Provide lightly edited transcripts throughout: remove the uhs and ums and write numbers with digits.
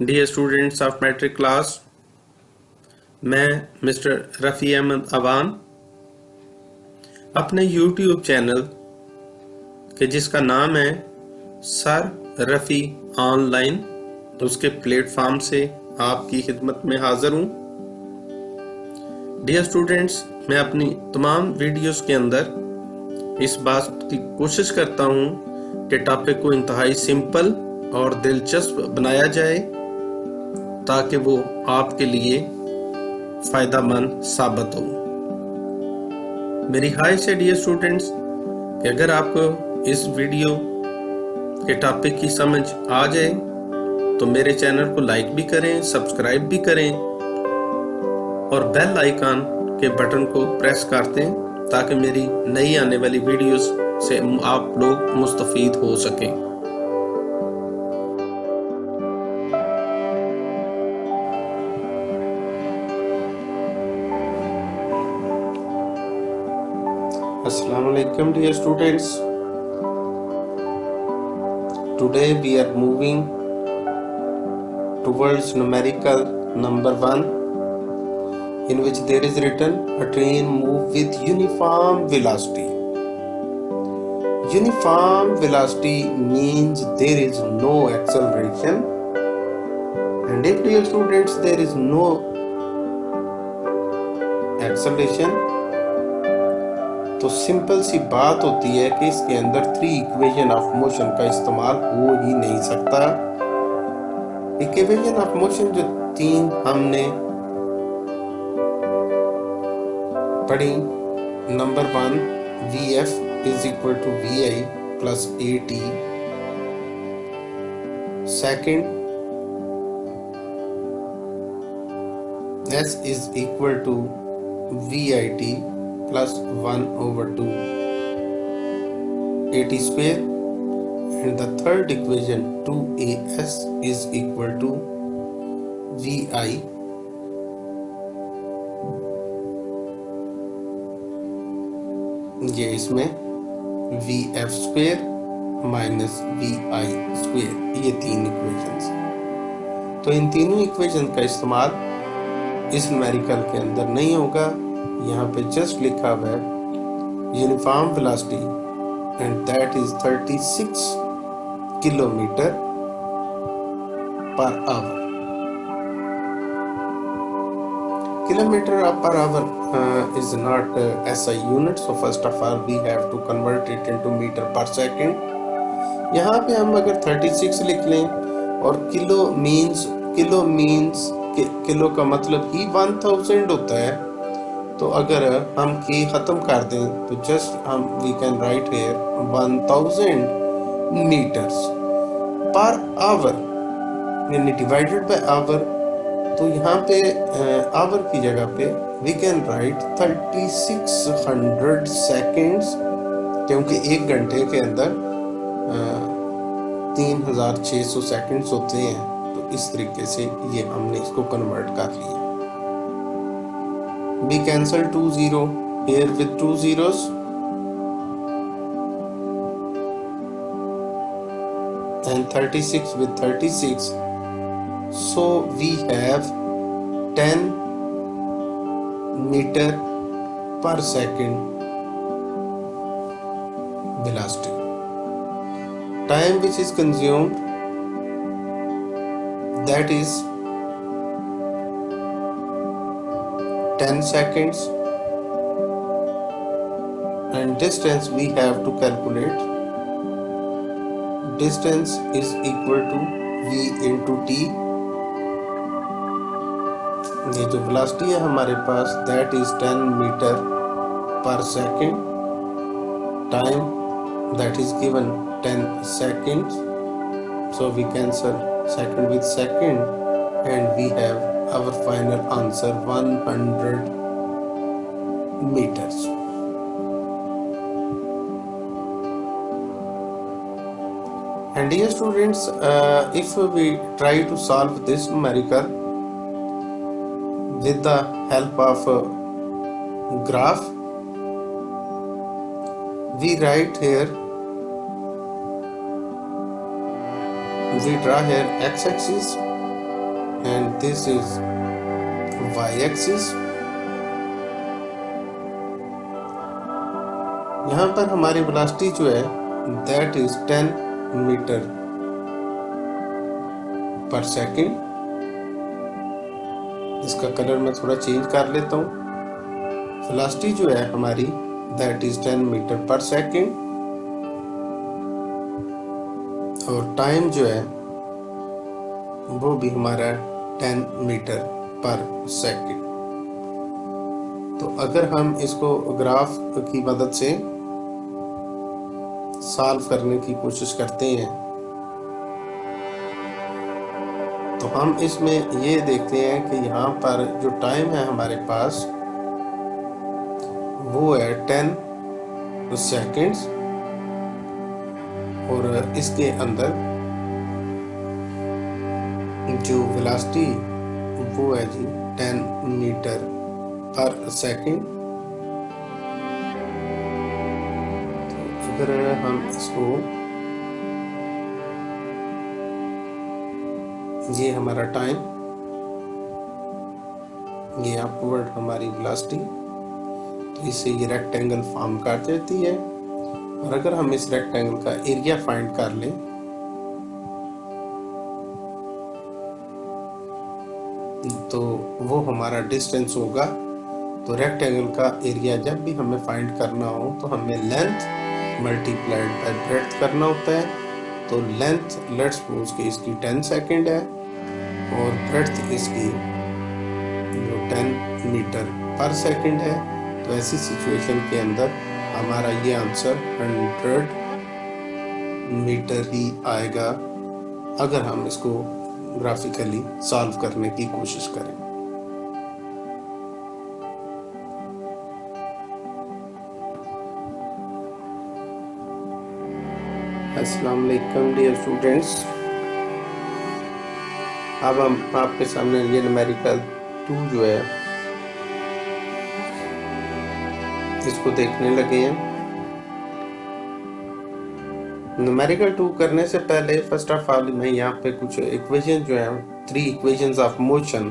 Dear students of matric class, मैं mister Rafi Ahmad Awan अपने YouTube channel के जिसका नाम है सर रफ़ी ऑनलाइन, उसके प्लेटफॉर्म से आपकी खिदमत में हाजिर हूँ। डियर स्टूडेंट्स, मैं अपनी तमाम वीडियोस के अंदर इस बात की कोशिश करता हूँ कि टॉपिक को इंतहाई सिंपल और दिलचस्प बनाया जाए ताकि वो आपके लिए फ़ायदेमंद साबित हो। मेरी ख्वाहिश है डियर स्टूडेंट्स कि अगर आपको इस वीडियो के टॉपिक की समझ आ जाए तो मेरे चैनल को लाइक भी करें, सब्सक्राइब भी करें और बेल आइकन के बटन को प्रेस कर दें ताकि मेरी नई आने वाली वीडियोस से आप लोग मुस्तफीद हो सकें। Assalamu alaikum dear students. Today we are moving towards numerical number 1, in which there is written a train move with uniform velocity. Uniform velocity means there is no acceleration, and if dear students there is no acceleration तो simple सी बात होती है कि इसके अंदर 3 equation of motion का इस्तेमाल हो ही नहीं सकता। इक्वेशन ऑफ मोशन जो 3 हमने पढ़ी, number 1 Vf is equal to Vi plus At, second S is equal to Vit plus 1 over 2 At square, and the third equation 2As is equal to Vi ये इसमें Vf square minus Vi square, ये 3 equations. तो इन तीनों equation का इस्तेमाल इस numerical के अंदर नहीं होगा। यहाँ पे जस्ट लिखा हुआ है uniform velocity and that is 36 kilometre per our. Kilometer per hour is not SI unit, so first of all we have to convert it into meter per second. यहाँ पे हम अगर 36 लिख लें और किलो का मतलब ही 1000 होता है, तो अगर हम की खत्म कर दें तो जस्ट हम we can write here 1000 metres per hour यानी डिवाइडेड बाय आवर। तो यहाँ पे आवर की जगह पे वी कैन राइट 3600 सेकेंड्स, क्योंकि 1 घंटे के अंदर 3600 सेकेंड्स होते हैं। तो इस तरीके से ये हमने इसको कन्वर्ट कर लिया। We cancel 20 here with 2 zeros, and 36 with 36. So we have 10 meter per second velocity. Time which is consumed, that is 10 seconds, and distance we have to calculate. Distance is equal to V into T. ये जो velocity है हमारे पास that is 10 meter per second. Time that is given 10 seconds, so we cancel second with second and we have our final answer 100 meters. And dear students, if we try to solve this numerical with the help of graph, we write here, we draw here x-axis and this is y-axis। यहाँ पर हमारी velocity जो है that is 10 metre per second. इसका colour मैं थोड़ा change कर लेता हूँ। वेलोसिटी जो है हमारी that is 10 metre per second, और टाइम जो है वो भी हमारा 10 मीटर पर सेकंड। तो अगर हम इसको ग्राफ की मदद से सॉल्व करने की कोशिश करते हैं तो हम इसमें ये देखते हैं कि यहाँ पर जो टाइम है हमारे पास वो है 10 सेकंड्स, और इसके अंदर जो वेलोसिटी वो है जी 10 मीटर पर सेकंड। तो अगर हम इसको, ये हमारा टाइम, ये अपवर्ड हमारी वेलोसिटी, तो इससे ये रेक्टेंगल फॉर्म कर देती है। और अगर हम इस रेक्टेंगल का एरिया फाइंड कर लें तो वो हमारा डिस्टेंस होगा। तो रेक्टेंगल का एरिया जब भी हमें फाइंड करना हो तो हमें लेंथ मल्टीप्लाइड बाय ब्रेड्थ करना होता है। तो लेंथ लेट्स सपोज कि इसकी 10 सेकंड है और ब्रेड्थ इसकी जो 10 मीटर पर सेकंड है। तो ऐसी सिचुएशन के अंदर हमारा ये आंसर 100 मीटर ही आएगा अगर हम इसको ग्राफिकली सॉल्व करने की कोशिश करें। अस्सलाम वालेकुम डियर स्टूडेंट्स, अब हम आपके सामने ये न्यूमेरिकल 2 जो है इसको देखने लगे हैं। न्यूमेरिकल 2 करने से पहले फर्स्ट ऑफ ऑल मैं यहाँ पे कुछ इक्वेशन जो है 3 इक्वेशंस ऑफ मोशन,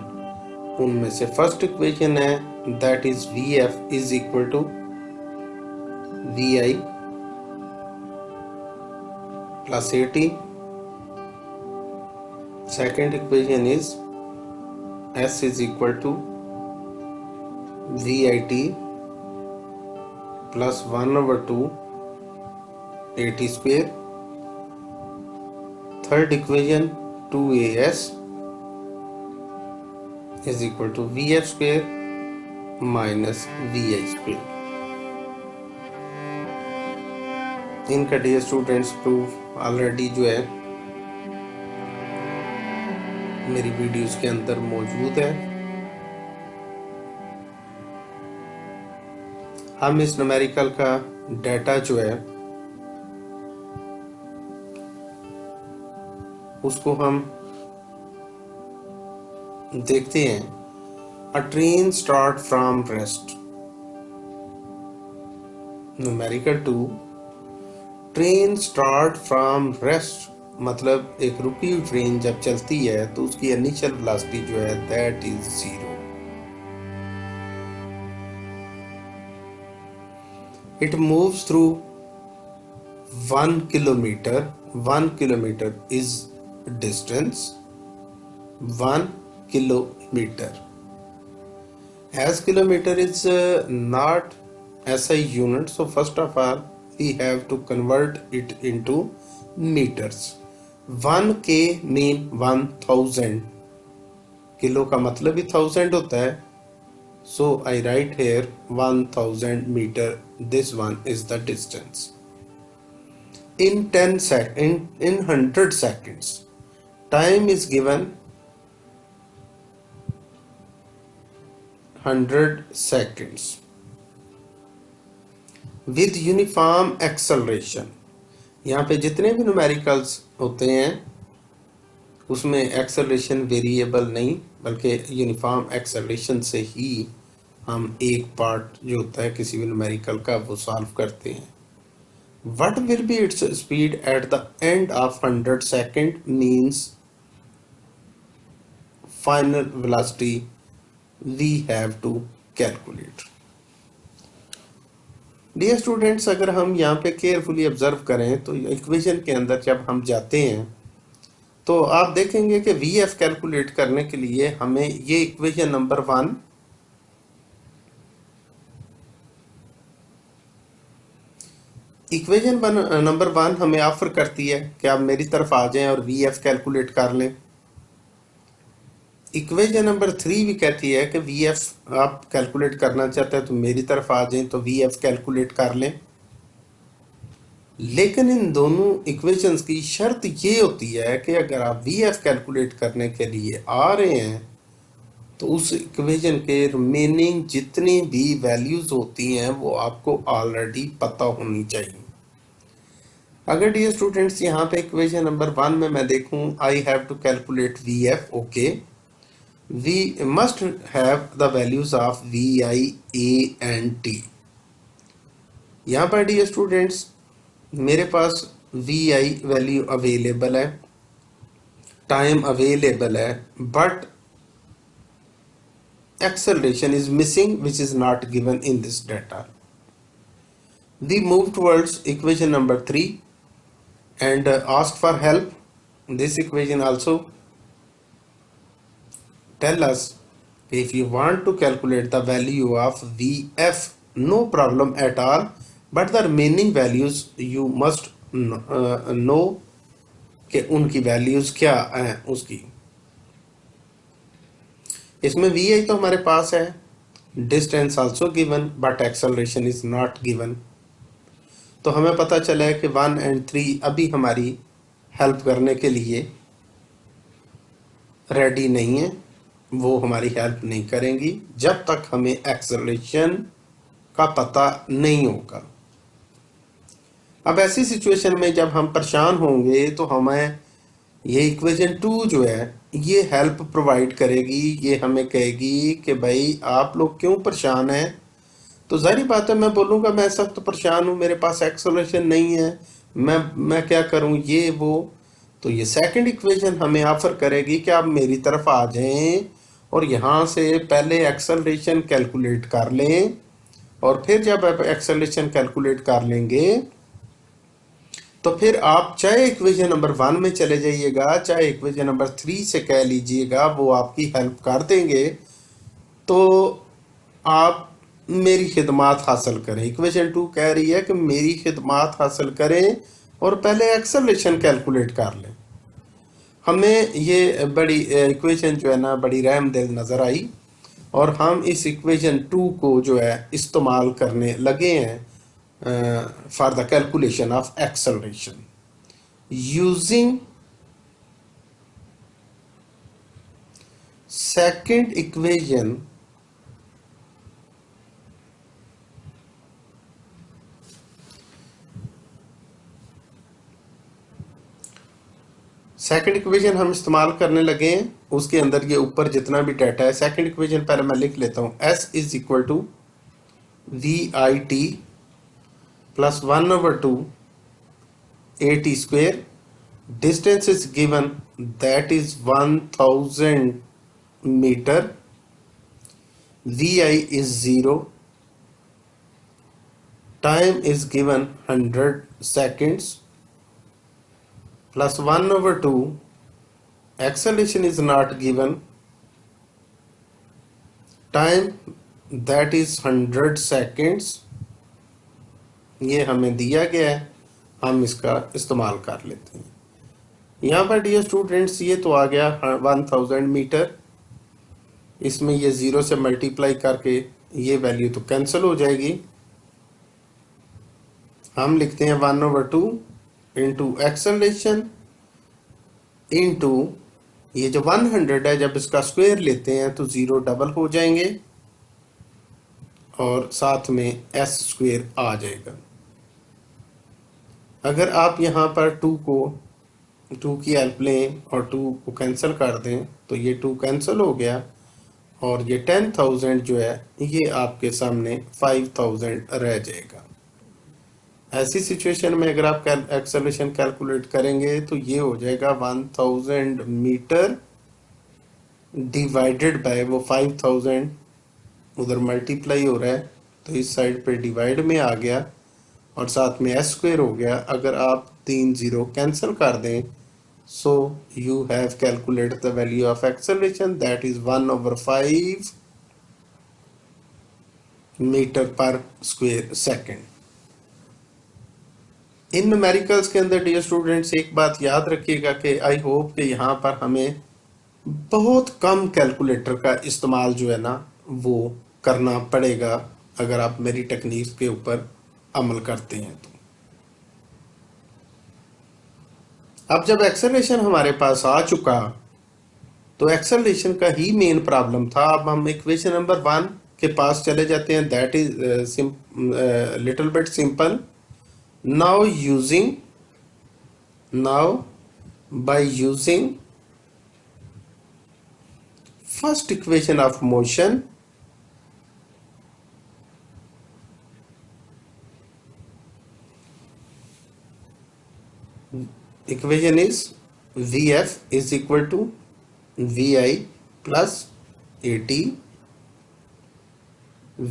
उनमें से फर्स्ट इक्वेशन है that is Vf is equal to Vi plus AT। Second equation is S is equal to VIT plus 1/2 AT square. Third equation 2AS is equal to VF square minus VI square। इनका dear students proof already जो है मेरी videos के अंदर मौजूद है। हम इस न्यूमेरिकल का डाटा जो है उसको हम देखते हैं। अ train start from rest, numerical 2 train start from rest मतलब एक रुकी हुई ट्रेन जब चलती है तो उसकी इनिशियल वेलोसिटी जो है that is 0। It moves through 1 kilometre. 1 kilometre is distance 1 kilometer. As kilometer is not SI unit, so first of all we have to convert it into meters। 1k mean 1000, kilo का मतलब भी 1000 होता है। So I write here 1000 meter, this one is the distance। In 100 seconds time is given 100 seconds with uniform acceleration। यहाँ पे जितने भी numericals होते हैं उसमें एक्सेलरेशन वेरिएबल नहीं बल्कि यूनिफॉर्म एक्सेलरेशन से ही हम एक पार्ट जो होता है किसी भी न्यूमेरिकल का वो सॉल्व करते हैं। What will be its speed at the end of 100 second means final velocity we have to calculate. Dear students, अगर हम यहाँ पे केयरफुली ऑब्जर्व करें तो इक्वेशन के अंदर जब हम जाते हैं तो आप देखेंगे कि वी एफ कैलकुलेट करने के लिए हमें ये इक्वेशन नंबर 1 हमें ऑफर करती है कि आप मेरी तरफ आ जाएं और वी एफ कैलकुलेट कर लें। इक्वेशन नंबर 3 भी कहती है कि वी एफ आप कैलकुलेट करना चाहते हैं तो मेरी तरफ आ जाएं तो वी एफ कैलकुलेट कर लें। लेकिन इन दोनों इक्वेशंस की शर्त ये होती है कि अगर आप वी एफ कैलकुलेट करने के लिए आ रहे हैं तो उस इक्वेशन के रिमेनिंग जितनी भी वैल्यूज होती हैं वो आपको ऑलरेडी पता होनी चाहिए। अगर डियर स्टूडेंट्स यहाँ पे इक्वेशन नंबर 1 में मैं देखूं I have to calculate V F, okay, we must have the values of V I A and T. यहाँ पर डियर स्टूडेंट्स मेरे पास वी आई वैल्यू अवेलेबल है, टाइम अवेलेबल है, but acceleration is missing which is not given in this data. We move towards equation number 3 and ask for help. This equation also tell us if you want to calculate the value of Vf, no problem at all, but the remaining values you must know कि उनकी values क्या हैं उसकी। इसमें we आई तो हमारे पास है, distance also given but acceleration is not given. तो हमें पता चला है कि 1 और 3 अभी हमारी हेल्प करने के लिए रेडी नहीं है, वो हमारी हेल्प नहीं करेंगी जब तक हमें एक्सेलरेशन का पता नहीं होगा। अब ऐसी सिचुएशन में जब हम परेशान होंगे तो हमें ये इक्वेशन 2 जो है ये हेल्प प्रोवाइड करेगी। ये हमें कहेगी कि भाई आप लोग क्यों परेशान हैं। तो जाहिर बात है मैं बोलूँगा मैं सख्त परेशान हूँ, मेरे पास एक्सेलरेशन नहीं है, मैं क्या करूँ ये वो। तो ये सेकंड इक्वेशन हमें ऑफर करेगी कि आप मेरी तरफ आ जाएं और यहाँ से पहले एक्सेलरेशन कैलकुलेट कर लें और फिर जब आप एक्सेलरेशन कैलकुलेट कर लेंगे तो फिर आप चाहे इक्वेशन नंबर 1 में चले जाइएगा, चाहे इक्वेशन नंबर 3 से कह लीजिएगा, वो आपकी हेल्प कर देंगे तो आप मेरी खिदमात हासिल करें। इक्वेशन 2 कह रही है कि मेरी खिदमात हासिल करें और पहले एक्सेलरेशन कैलकुलेट कर लें। हमें ये बड़ी इक्वेशन जो है ना बड़ी रहमदिल नज़र आई और हम इस इक्वेशन 2 को जो है इस्तेमाल करने लगे हैं for the calculation of acceleration using second equation हम इस्तेमाल करने लगे हैं। उसके अंदर ये ऊपर जितना भी डाटा है, सेकंड इक्वेशन पहले मैं लिख लेता हूँ। S is equal to V I T plus 1/2 at square. Distance is given, that is 1000 meter. Vi is 0. Time is given 100 seconds plus 1/2. Acceleration is not given. Time, that is 100 seconds. ये हमें दिया गया है, हम इसका इस्तेमाल कर लेते हैं। यहाँ पर डियर स्टूडेंट्स ये तो आ गया 1000 मीटर, इसमें ये 0 से मल्टीप्लाई करके ये वैल्यू तो कैंसिल हो जाएगी। हम लिखते हैं 1/2 इंटू एक्सेलरेशन इंटू ये जो 100 है, जब इसका स्क्वायर लेते हैं तो 0 डबल हो जाएंगे और साथ में s स्क्वायर आ जाएगा। अगर आप यहाँ पर 2 की हेल्प लें और 2 को कैंसिल कर दें तो ये 2 कैंसिल हो गया और ये 10,000 जो है ये आपके सामने 5,000 रह जाएगा। ऐसी सिचुएशन में अगर आप एक्सेलरेशन कैलकुलेट करेंगे तो ये हो जाएगा 1000 मीटर डिवाइडेड बाय, वो 5000 उधर मल्टीप्लाई हो रहा है तो इस साइड पे डिवाइड में आ गया और साथ में एस स्क्वायर हो गया। अगर आप 3 जीरो कैंसिल कर दें, so you have calculate the value of acceleration, that is 1/5 metre per square second. इन न्यूमेरिकल्स के अंदर डियर स्टूडेंट्स एक बात याद रखिएगा कि आई होप कि यहाँ पर हमें बहुत कम कैलकुलेटर का इस्तेमाल जो है ना वो करना पड़ेगा अगर आप मेरी टेक्निक्स के ऊपर अमल करते हैं तो। अब जब एक्सेलरेशन हमारे पास आ चुका तो एक्सेलरेशन का ही मेन प्रॉब्लम था। अब हम इक्वेशन नंबर 1 के पास चले जाते हैं, that is little bit simple. Now by using first equation of motion, equation is Vf is equal to Vi plus At.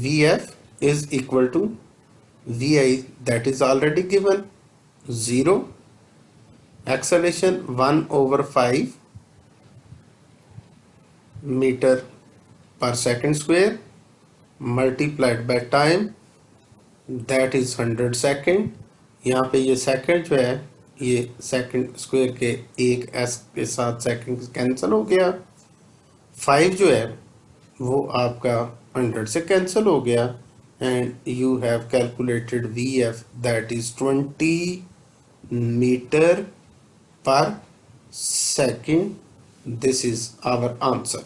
Vf is equal to Vi, that is already given, 0, acceleration 1/5 meter per second square multiplied by time, that is 100 second. यहाँ पे ये second जो है ये second square के एक S के साथ सेकंड कैंसिल हो गया। 5 जो है वो आपका 100 से कैंसिल हो गया and you have calculated V F, that is 20 metre per second. This is our answer.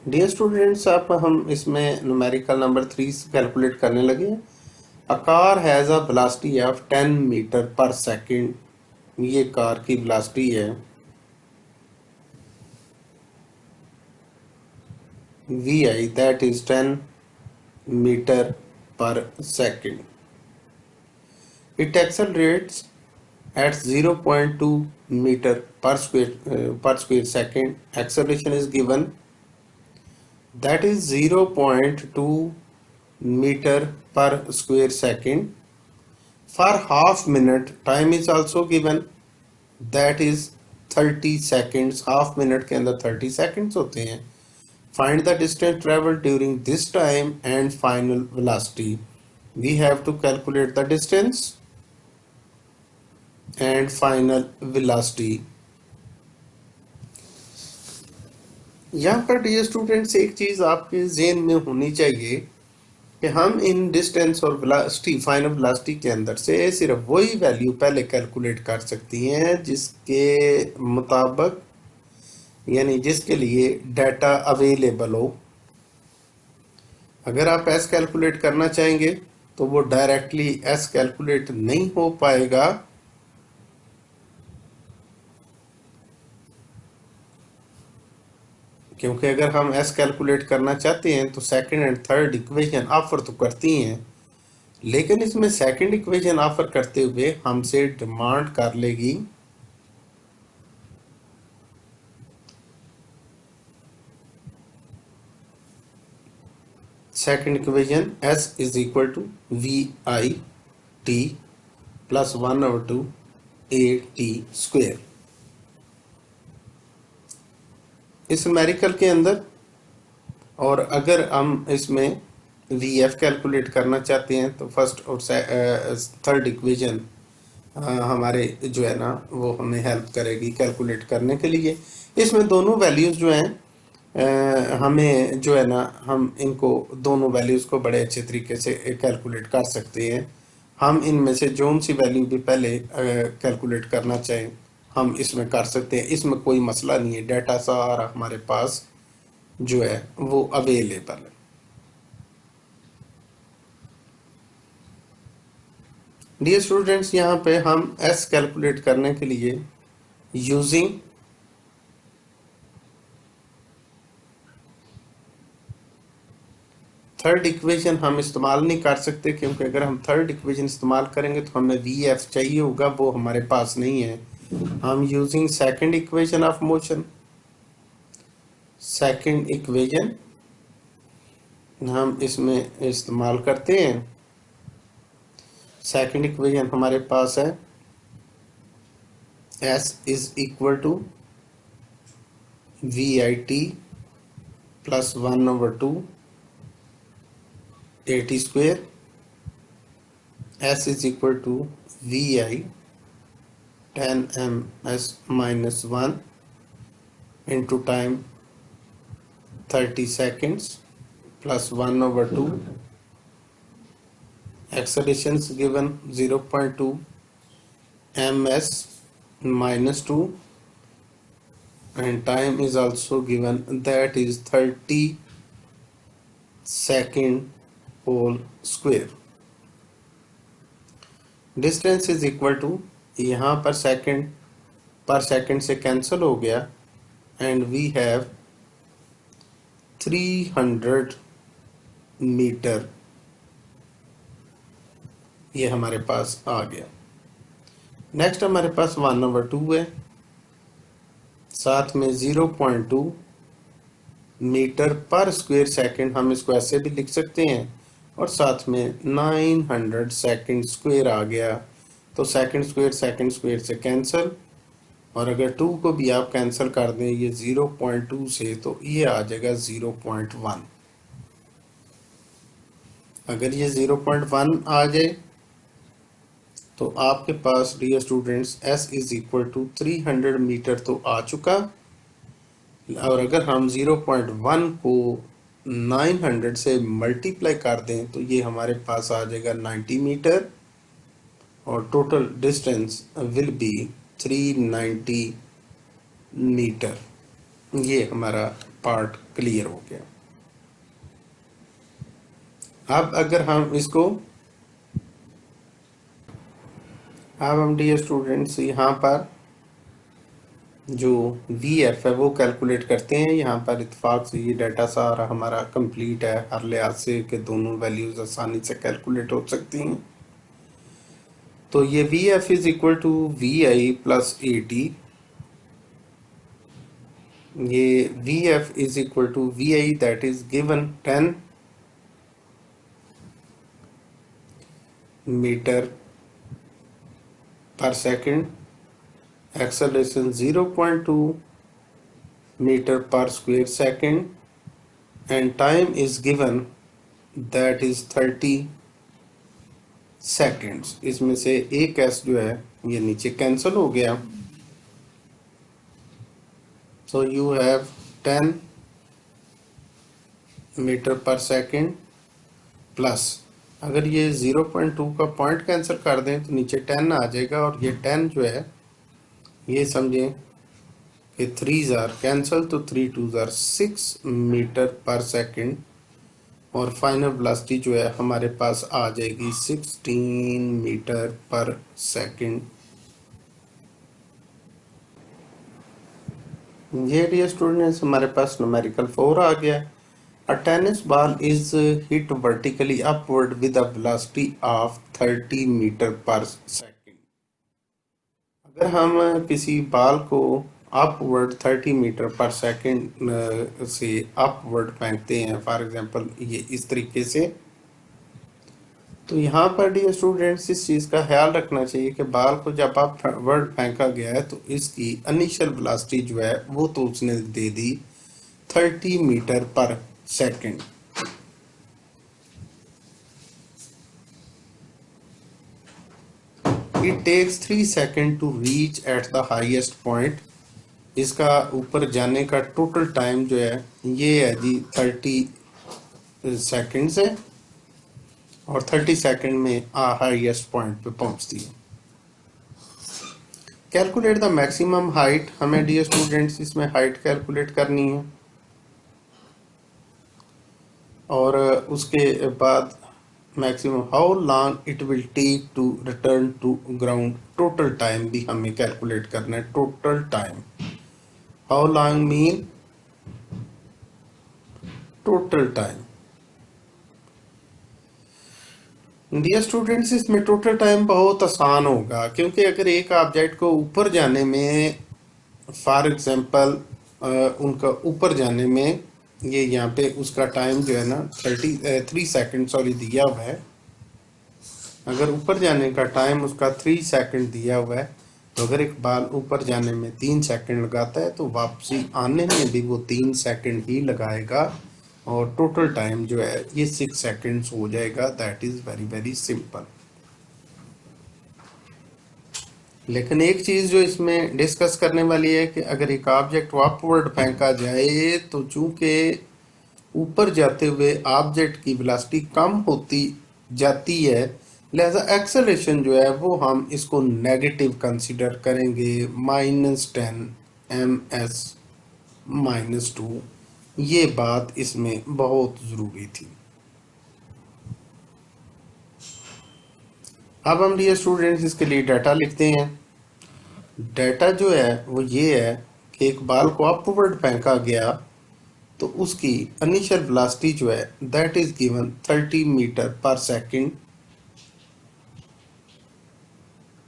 Dear students, अब हम इसमें न्यूमेरिकल नंबर 3 कैलकुलेट करने लगे। A car has a velocity of 10 metre per second. ये कार की velocity है V I, that is 10 metre per second. It accelerates at 0.2 meter per square second. Acceleration is given, that is 0.2 meter per square second. For half minute, time is also given, that is 30 seconds. half minute के अंदर 30 seconds होते हैं। Find the distance traveled during this time and final velocity. We have to calculate the distance and final velocity. यहाँ पर dear students एक चीज आपके ज़हन में होनी चाहिए कि हम इन डिस्टेंस और वेलोसिटी, फाइनल वेलोसिटी के अंदर से सिर्फ वही वैल्यू पहले कैलकुलेट कर सकती हैं जिसके मुताबिक, यानी जिसके लिए डाटा अवेलेबल हो। अगर आप एस कैलकुलेट करना चाहेंगे तो वो डायरेक्टली एस कैलकुलेट नहीं हो पाएगा, क्योंकि अगर हम एस कैलकुलेट करना चाहते हैं तो second and third equation offer तो करती हैं, लेकिन इसमें सेकंड इक्वेशन ऑफर करते हुए हमसे डिमांड कर लेगी second equation S is equal to V I T plus 1/2 A T square. इस न्यूमेरिकल के अंदर, और अगर हम इसमें वी एफ कैलकुलेट करना चाहते हैं तो फर्स्ट और थर्ड इक्वेशन हमारे जो है ना वो हमें हेल्प करेगी कैलकुलेट करने के लिए। इसमें दोनों वैल्यूज़ जो हैं हमें जो है ना हम इनको दोनों वैल्यूज़ को बड़े अच्छे तरीके से कैलकुलेट कर सकते हैं। हम इनमें से जो सी वैल्यू भी पहले कैलकुलेट करना चाहें हम इसमें कर सकते हैं, इसमें कोई मसला नहीं है, डाटा सारा हमारे पास जो है वो अवेलेबल है। डियर स्टूडेंट्स, यहाँ पे हम एस कैलकुलेट करने के लिए यूजिंग थर्ड इक्वेशन हम इस्तेमाल नहीं कर सकते, क्योंकि अगर हम थर्ड इक्वेशन इस्तेमाल करेंगे तो हमें वी एफ चाहिए होगा, वो हमारे पास नहीं है। I'm using second equation of motion. Second equation हम इसमें इस्तेमाल करते हैं। सेकंड इक्वेशन हमारे पास है S is equal to VIT plus 1/2 AT square. S is equal to VI 10 ms - 1 into time 30 seconds plus 1/2 accelerations given 0.2 ms - 2 and time is also given, that is 30 second whole square. Distance is equal to, यहाँ पर second पर second से cancel हो गया and we have 300 metre, ये हमारे पास आ गया। Next हमारे पास 1/2 है, साथ में 0.2 मीटर पर स्क्वायर सेकंड, हम इसको ऐसे भी लिख सकते हैं, और साथ में 900 सेकंड स्क्वायर आ गया। तो सेकंड स्क्वायर से कैंसिल, और अगर 2 को भी आप कैंसिल कर दें ये 0.2 से, तो ये आ जाएगा 0.1। अगर ये 0.1 आ जाए तो आपके पास dear students S is equal to 300 metre तो आ चुका। और अगर हम 0.1 को 900 से मल्टीप्लाई कर दें तो ये हमारे पास आ जाएगा 90 मीटर, और total distance will be 390 metre. ये हमारा पार्ट क्लियर हो गया। अब अगर हम इसको, अब हम डियर स्टूडेंट्स यहाँ पर जो VF है वो कैलकुलेट करते हैं। यहाँ पर इत्तेफाक से ये डाटा सारा हमारा कंप्लीट है हर लिहाज से कि दोनों वैल्यूज आसानी से कैलकुलेट हो सकती हैं। तो ये VF is equal to VI plus AT, ये VF is equal to VI that is given 10 metre per second, acceleration 0.2 meter per square second, and time is given that is 30 seconds। इसमें से एक S जो है ये नीचे cancel हो गया, so you have 10 metre per second plus, अगर ये 0.2 का पॉइंट कैंसिल कर दें तो नीचे 10 आ जाएगा, और ये 10 जो है ये समझें कि 3s आर कैंसल, तो 3 2s are 6 metre per second, और फाइनल वेलोसिटी जो है हमारे पास आ जाएगी 16 मीटर पर सेकंड। ये डियर स्टूडेंट्स हमारे पास न्यूमेरिकल 4 आ गया। A tennis ball is hit vertically upward with a velocity of 30 metre per second. अगर हम किसी बॉल को अपवर्ड 30 मीटर पर सेकंड से अपवर्ड फेंकते हैं, फॉर एग्जांपल ये इस तरीके से, तो यहाँ पर डियर स्टूडेंट्स इस चीज़ का ख्याल रखना चाहिए कि बॉल को जब अपवर्ड फेंका गया है तो इसकी इनिशियल वेलोसिटी जो है वो तो उसने दे दी 30 metre per second. It takes 3 seconds to reach at the highest point। इसका ऊपर जाने का टोटल टाइम जो है ये है जी 30 सेकंड्स है, और 30 सेकंड में हाईएस्ट पॉइंट पे पहुंचती है। कैलकुलेट द मैक्सिमम हाइट, हमें डियर स्टूडेंट्स इसमें हाइट कैलकुलेट करनी है, और उसके बाद maximum how long it will take to return to ground, total time भी हमें कैलकुलेट करना है। Total time, how long mean total time. Dear students, इसमें टोटल टाइम बहुत आसान होगा, क्योंकि अगर एक ऑब्जेक्ट को ऊपर जाने में, फॉर एग्जांपल उनका ऊपर जाने में, ये यहाँ पे उसका टाइम जो है ना 3 सेकंड सॉरी दिया हुआ है। अगर ऊपर जाने का टाइम उसका 3 सेकंड दिया हुआ है, तो अगर एक बाल ऊपर जाने में 3 सेकंड लगाता है तो वापसी आने में भी वो 3 सेकंड ही लगाएगा, और टोटल टाइम जो है ये 6 सेकंड्स हो जाएगा। That is very very simple. लेकिन एक चीज जो इसमें डिस्कस करने वाली है कि अगर एक ऑब्जेक्ट अपवर्ड फेंका जाए, तो चूंकि ऊपर जाते हुए ऑब्जेक्ट की वेलोसिटी कम होती जाती है, लिहाजा एक्सेलरेशन जो है वो हम इसको नेगेटिव कंसीडर करेंगे, -10 ms-2। ये बात इसमें बहुत ज़रूरी थी। अब हम डियर स्टूडेंट्स इसके लिए डाटा लिखते हैं। डाटा जो है वो ये है कि एक बाल को अपवर्ड फेंका गया, तो उसकी इनिशियल वेलोसिटी जो है that is given 30 metre per second.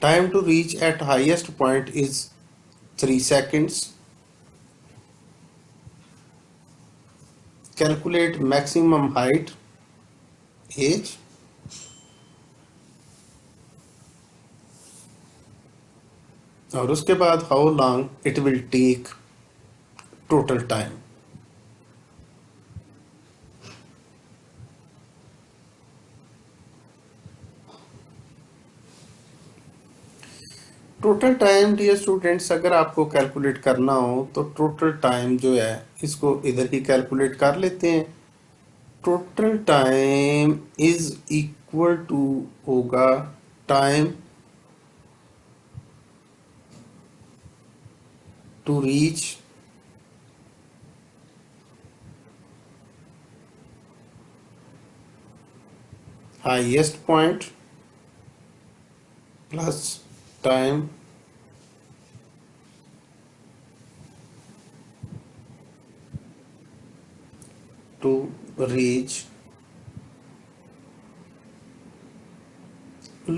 Time to reach at highest point is 3 seconds. Calculate maximum height, age, और उसके बाद how long it will take, total time. Total time dear students, अगर आपको calculate करना हो तो टोटल टाइम जो है इसको इधर ही कैलकुलेट कर लेते हैं। Total time is equal to होगा time to reach highest point plus time to reach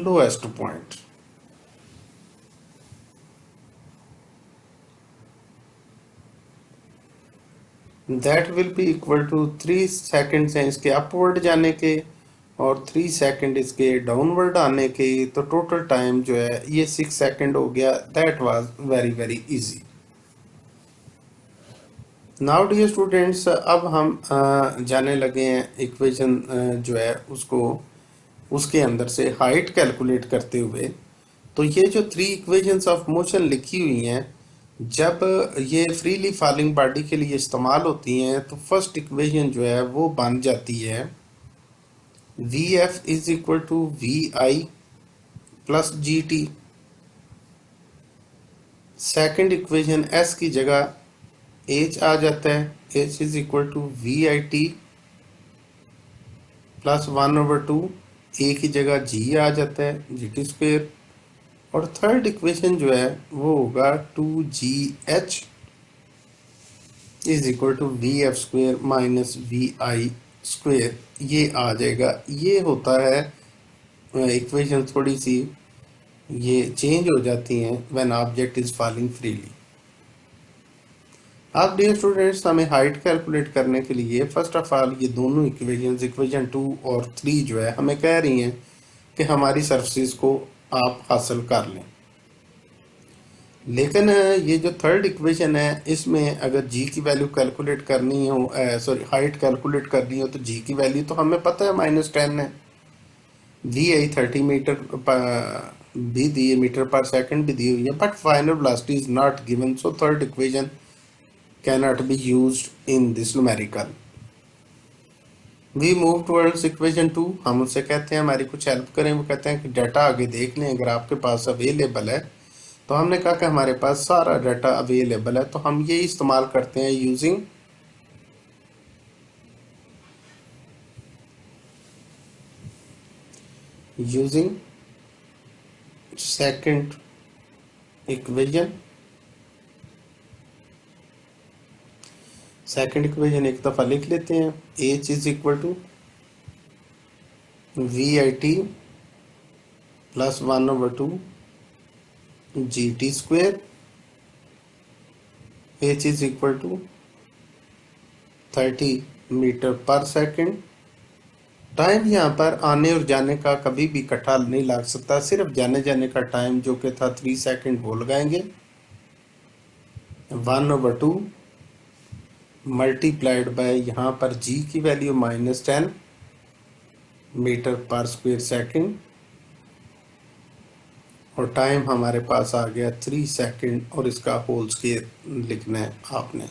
lowest point। That will be equal to 3 seconds हैं इसके अपवर्ड जाने के, और 3 सेकेंड इसके डाउनवर्ड आने के, तो टोटल टाइम जो है ये 6 सेकेंड हो गया। That was very very easy. Now dear students, अब हम जाने लगे हैं इक्वेशन जो है उसको, उसके अंदर से हाइट कैलकुलेट करते हुए। तो ये जो 3 इक्वेशंस ऑफ मोशन लिखी हुई हैं, जब ये फ्रीली फॉलिंग बॉडी के लिए इस्तेमाल होती हैं, तो फर्स्ट इक्वेशन जो है वो बन जाती है V F is equal to V I plus G T. Second equation S की जगह एच आ जाता है, H is equal to V I T plus 1/2। A की जगह जी आ जाता है, जी टी स्क्वेयर। और थर्ड इक्वेशन जो है वो होगा 2GH is equal to V F square minus V I square. ये आ जाएगा। ये होता है इक्वेशन थोड़ी सी ये चेंज हो जाती हैं when object is falling freely. अब डियर स्टूडेंट्स, हमें हाइट कैलकुलेट करने के लिए फर्स्ट ऑफ ऑल ये दोनों इक्वेशंस, इक्वेशन 2 और 3 जो है हमें कह रही हैं कि हमारी सरफेस को आप हासिल कर लें। लेकिन ये जो थर्ड इक्वेशन है, इसमें अगर जी की वैल्यू कैलकुलेट करनी हो, सॉरी हाइट कैलकुलेट करनी हो, तो जी की वैल्यू तो हमें पता है -10 है। वी आई 30 मीटर भी दिए, मीटर पर सेकंड भी दी हुई है, but final velocity is not given, so third equation cannot be used in this numerical. We move towards equation 2। हम उससे कहते हैं हमारी कुछ हेल्प करें। वो कहते हैं कि डाटा आगे देख लें, अगर आपके पास अवेलेबल है। तो हमने कहा कि हमारे पास सारा डाटा अवेलेबल है, तो हम ये इस्तेमाल करते हैं using second equation. Second equation एक दफ़ा लिख लेते हैं, H is equal to VIT plus 1/2 GT square, H is equal to 30 metre per second. Time यहाँ पर आने और जाने का कभी भी इकट्ठा नहीं लग सकता, सिर्फ जाने जाने का टाइम जो कि था 3 सेकेंड वो लगाएंगे। 1/2 मल्टीप्लाइड बाय यहाँ पर G की value -10 metre per square second, और टाइम हमारे पास आ गया 3 सेकेंड, और इसका होल स्क्वायर लिखना है आपने।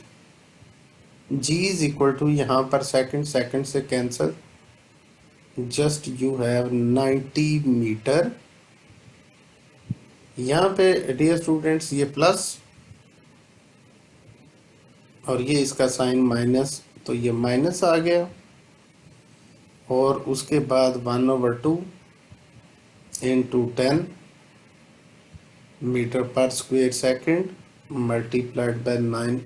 G इज इक्वल टू यहाँ पर सेकेंड, सेकेंड से cancel, just you have 90 metre. यहाँ पे डियर स्टूडेंट्स ये प्लस और ये इसका साइन माइनस, तो ये माइनस आ गया, और उसके बाद 1/2 into 10 metre per square second multiplied by 9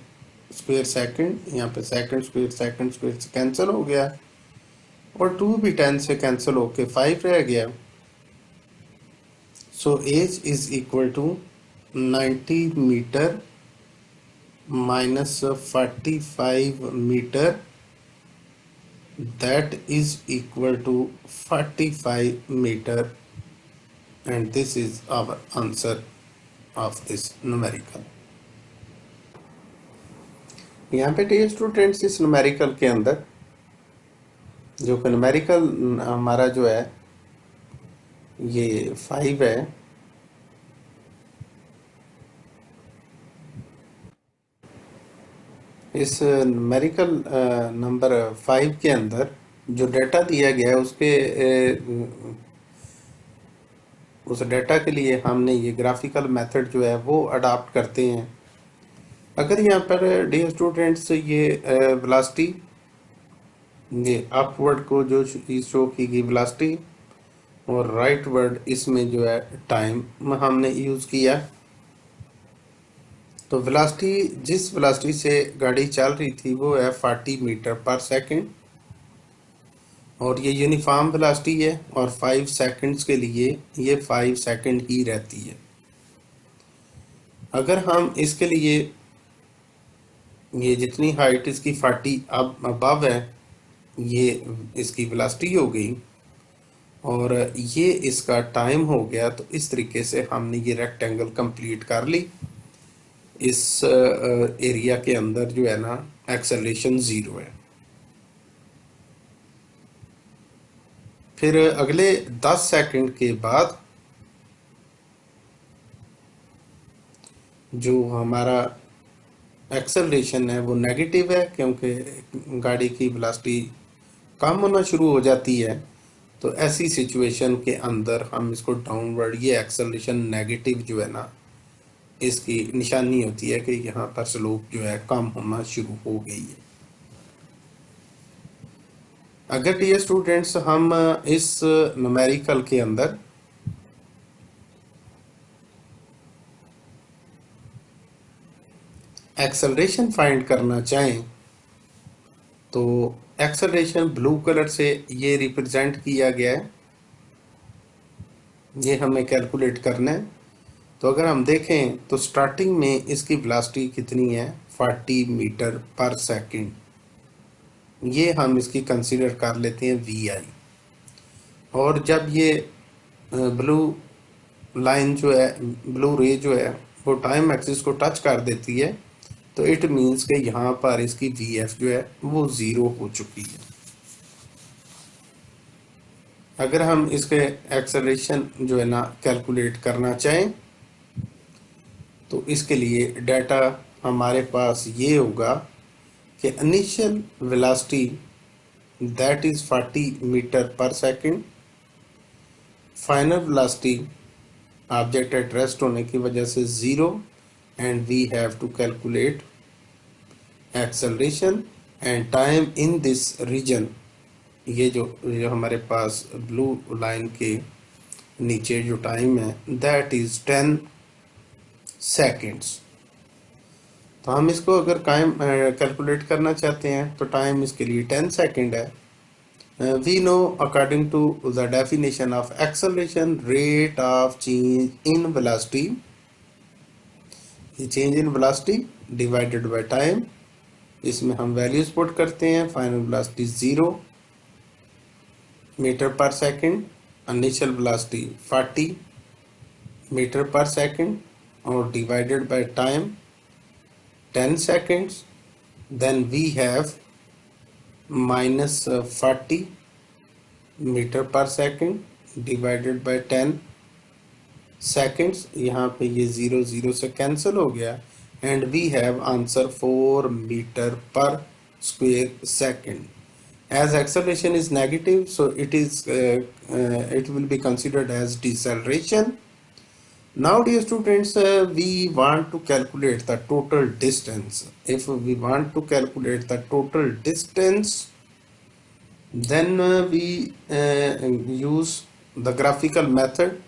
square second. यहाँ पे सेकेंड स्क्वायर से कैंसिल हो गया, और 2 भी 10 से कैंसिल होके 5 रह गया। So H is equal to 90 metre -45 metre, that is equal to 45 meter, and this is our answer of this numerical। यहाँ पे डियर स्टूडेंट्स इस न्यूमेरिकल के अंदर जो कि न्यूमेरिकल हमारा जो है ये 5 है, इस न्यूमेरिकल नंबर 5 के अंदर जो डाटा दिया गया है उसके उस डाटा के लिए हमने ये ग्राफिकल मेथड जो है वो अडॉप्ट करते हैं। अगर यहाँ पर डियर स्टूडेंट्स ये वेलोसिटी, ये अपवर्ड को जो शो की गई वेलोसिटी, और राइट वर्ड इसमें जो है टाइम हमने यूज़ किया, तो वेलोसिटी जिस वेलोसिटी से गाड़ी चल रही थी वो है 40 मीटर पर सेकेंड, और ये यूनिफॉर्म वेलोसिटी है, और 5 सेकंड्स के लिए ये 5 सेकंड ही रहती है। अगर हम इसके लिए ये जितनी हाइट इसकी 40 अब अबव है, ये इसकी वेलोसिटी हो गई, और ये इसका टाइम हो गया। तो इस तरीके से हमने ये रेक्टेंगल कंप्लीट कर ली। इस एरिया के अंदर जो है ना एक्सेलरेशन 0 है। फिर अगले 10 सेकंड के बाद जो हमारा एक्सेलरेशन है वो नेगेटिव है, क्योंकि गाड़ी की वेलोसिटी कम होना शुरू हो जाती है। तो ऐसी सिचुएशन के अंदर हम इसको डाउनवर्ड, ये एक्सेलरेशन नेगेटिव जो है ना इसकी निशानी होती है कि यहाँ पर स्लोप जो है कम होना शुरू हो गई है। अगर डियर स्टूडेंट्स हम इस न्यूमेरिकल के अंदर एक्सेलरेशन फाइंड करना चाहें, तो एक्सेलरेशन ब्लू कलर से ये रिप्रेजेंट किया गया है, ये हमें कैलकुलेट करना है। तो अगर हम देखें तो स्टार्टिंग में इसकी वेलोसिटी कितनी है, 40 मीटर पर सेकेंड, ये हम इसकी कंसीडर कर लेते हैं VI। और जब ये ब्लू लाइन जो है, ब्लू रे जो है वो टाइम एक्सिस को टच कर देती है, तो इट मीन्स कि यहाँ पर इसकी VF जो है वो 0 हो चुकी है। अगर हम इसके एक्सेलरेशन जो है ना कैलकुलेट करना चाहें, तो इसके लिए डाटा हमारे पास ये होगा कि initial velocity that is 40 metre per second, final velocity object at rest होने की वजह से 0, and we have to calculate acceleration and time in this region. ये जो हमारे पास ब्लू लाइन के नीचे जो टाइम है दैट इज 10 सेकेंड्स। तो हम इसको अगर टाइम कैलकुलेट करना चाहते हैं तो टाइम इसके लिए 10 सेकेंड है, We know according to the definition of acceleration, rate of change in velocity, change in velocity divided by time. इसमें हम वैल्यूज पुट करते हैं. Final velocity 0 metre per second, initial velocity 40 metre per second और divided by time 10 seconds. Then we have minus 40 metre per second divided by 10 seconds. यहाँ पे ये 0 0 से cancel हो गया and we have answer 4 metre per square second. As acceleration is negative, so it will be considered as deceleration. Now dear students, we want to calculate the total distance. If we want to calculate the total distance, then we use the graphical method.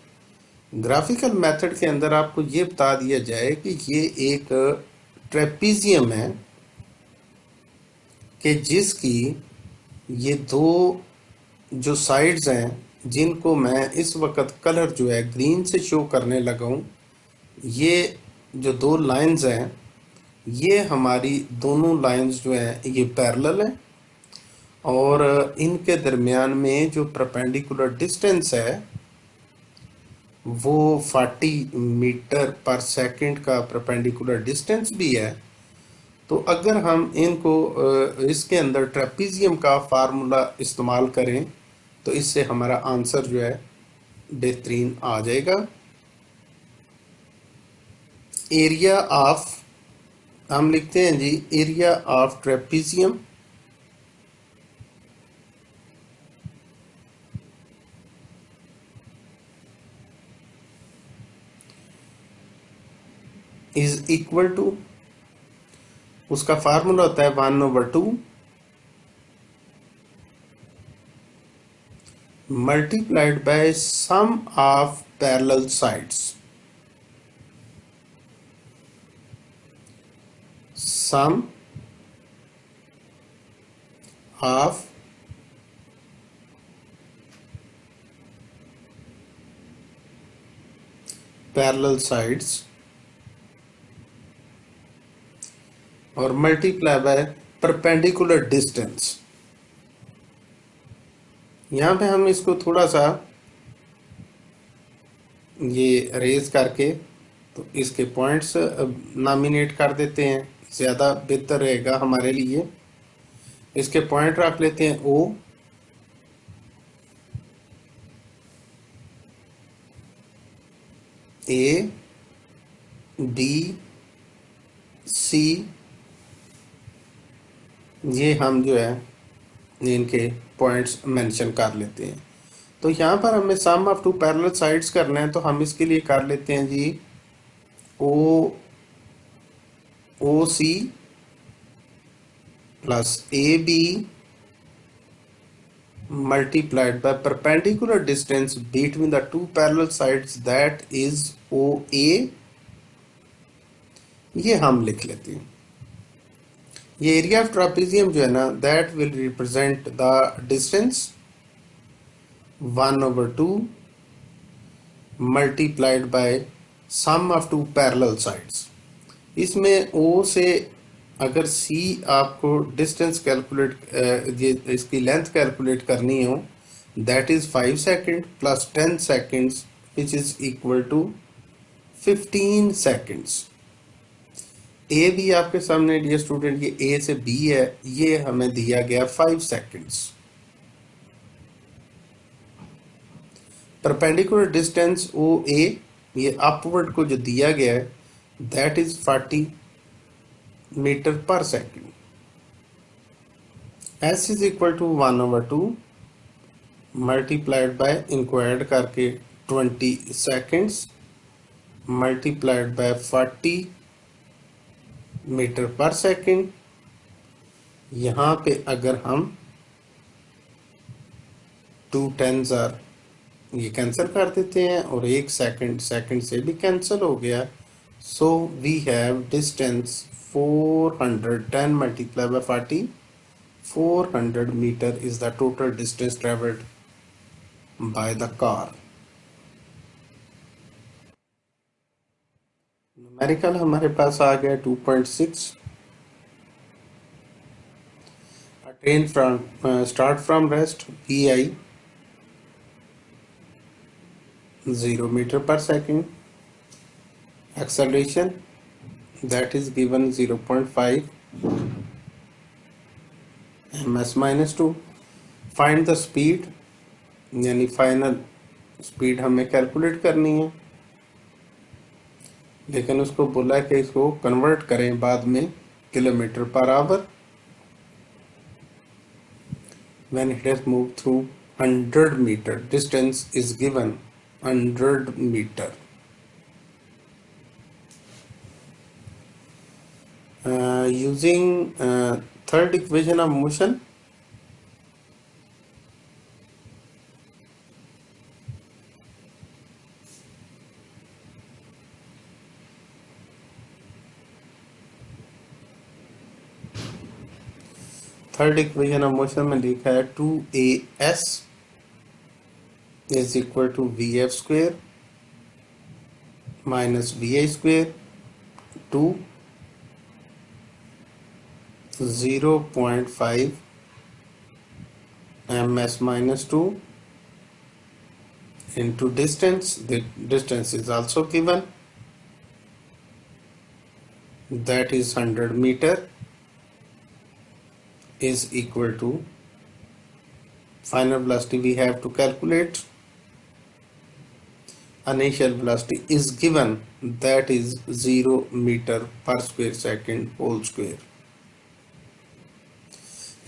Graphical method के अंदर आपको ये बता दिया जाए कि ये एक ट्रेपीजियम है कि जिसकी ये दो जो साइड्स हैं, जिनको मैं इस वक्त कलर जो है ग्रीन से शो करने लगा हूँ, ये जो दो लाइंस हैं, ये हमारी दोनों लाइंस जो हैं ये पैरेलल हैं और इनके दरमियान में जो परपेंडिकुलर डिस्टेंस है वो 40 मीटर पर सेकंड का परपेंडिकुलर डिस्टेंस भी है. तो अगर हम इनको इसके अंदर ट्रेपीजियम का फार्मूला इस्तेमाल करें तो इससे हमारा आंसर जो है बेहतरीन आ जाएगा. एरिया ऑफ, हम लिखते हैं जी area of trapezium is equal to, उसका फार्मूला होता है 1/2 multiplied by sum of parallel sides. Sum of parallel sides और मल्टीप्लाई बाय परपेंडिकुलर डिस्टेंस. यहाँ पे हम इसको थोड़ा सा ये अरेज करके तो इसके पॉइंट्स नॉमिनेट कर देते हैं, ज़्यादा बेहतर रहेगा हमारे लिए. इसके पॉइंट रख लेते हैं ओ, ए, बी, सी, ये हम जो है इनके पॉइंट्स मेंशन कर लेते हैं. तो यहाँ पर हमें sum of two parallel sides करना है तो हम इसके लिए कर लेते हैं जी O C plus A B multiplied by perpendicular distance between the two parallel sides, that is OA. ये हम लिख लेते हैं. ये एरिया ऑफ ट्रापेजियम जो है ना, that will represent the distance 1/2 multiplied by sum of two parallel sides. इसमें O से अगर C आपको डिस्टेंस कैलकुलेट इसकी लेंथ कैलकुलेट करनी हो, that is 5 second plus 10 seconds which is equal to 15 seconds. ए भी आपके सामने डियर स्टूडेंट, ये ए से बी है, ये हमें दिया गया 5 seconds. Perpendicular distance O A, ये अपवर्ड को जो दिया गया है, that is 40 metre per second. S is equal to 1/2 multiplied by, इनको ऐड करके 20 seconds multiplied by 40 metre per second. यहाँ पे अगर हम 2 10s ये कैंसिल कर देते हैं और 1 सेकेंड से भी कैंसिल हो गया. So we have distance 410 multiply by 40, 400 meter is the total distance traveled by the car. Numerical हमारे पास आ गया 2.6. A train from start from rest VI 0 meter per second. Acceleration that is given 0.5 ms minus 2. Find the speed यानी final speed हमें calculate करनी है, लेकिन उसको बोला कि इसको कन्वर्ट करें बाद में kilometre per our. When it has moved through 100 meter, distance is given 100 meter. Using third equation of motion, third equation of motion में लिखा है 2as is equal to vf square minus vi square to 0.5 ms minus 2 into distance. The distance is also given, that is 100 meter, is equal to final velocity we have to calculate. Initial velocity is given, that is 0 meter per square second whole square.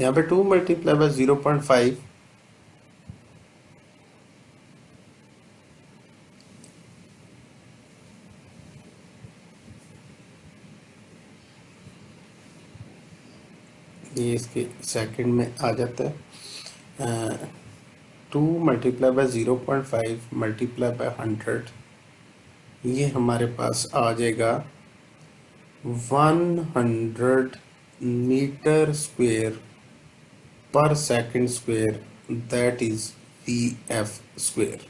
यहाँ पे 2 multiply by 0.5 ये इसके second में आ जाता है. 2 multiply by 0.5 multiply by 100, ये हमारे पास आ जाएगा 100 metre square per second square, that is vf square.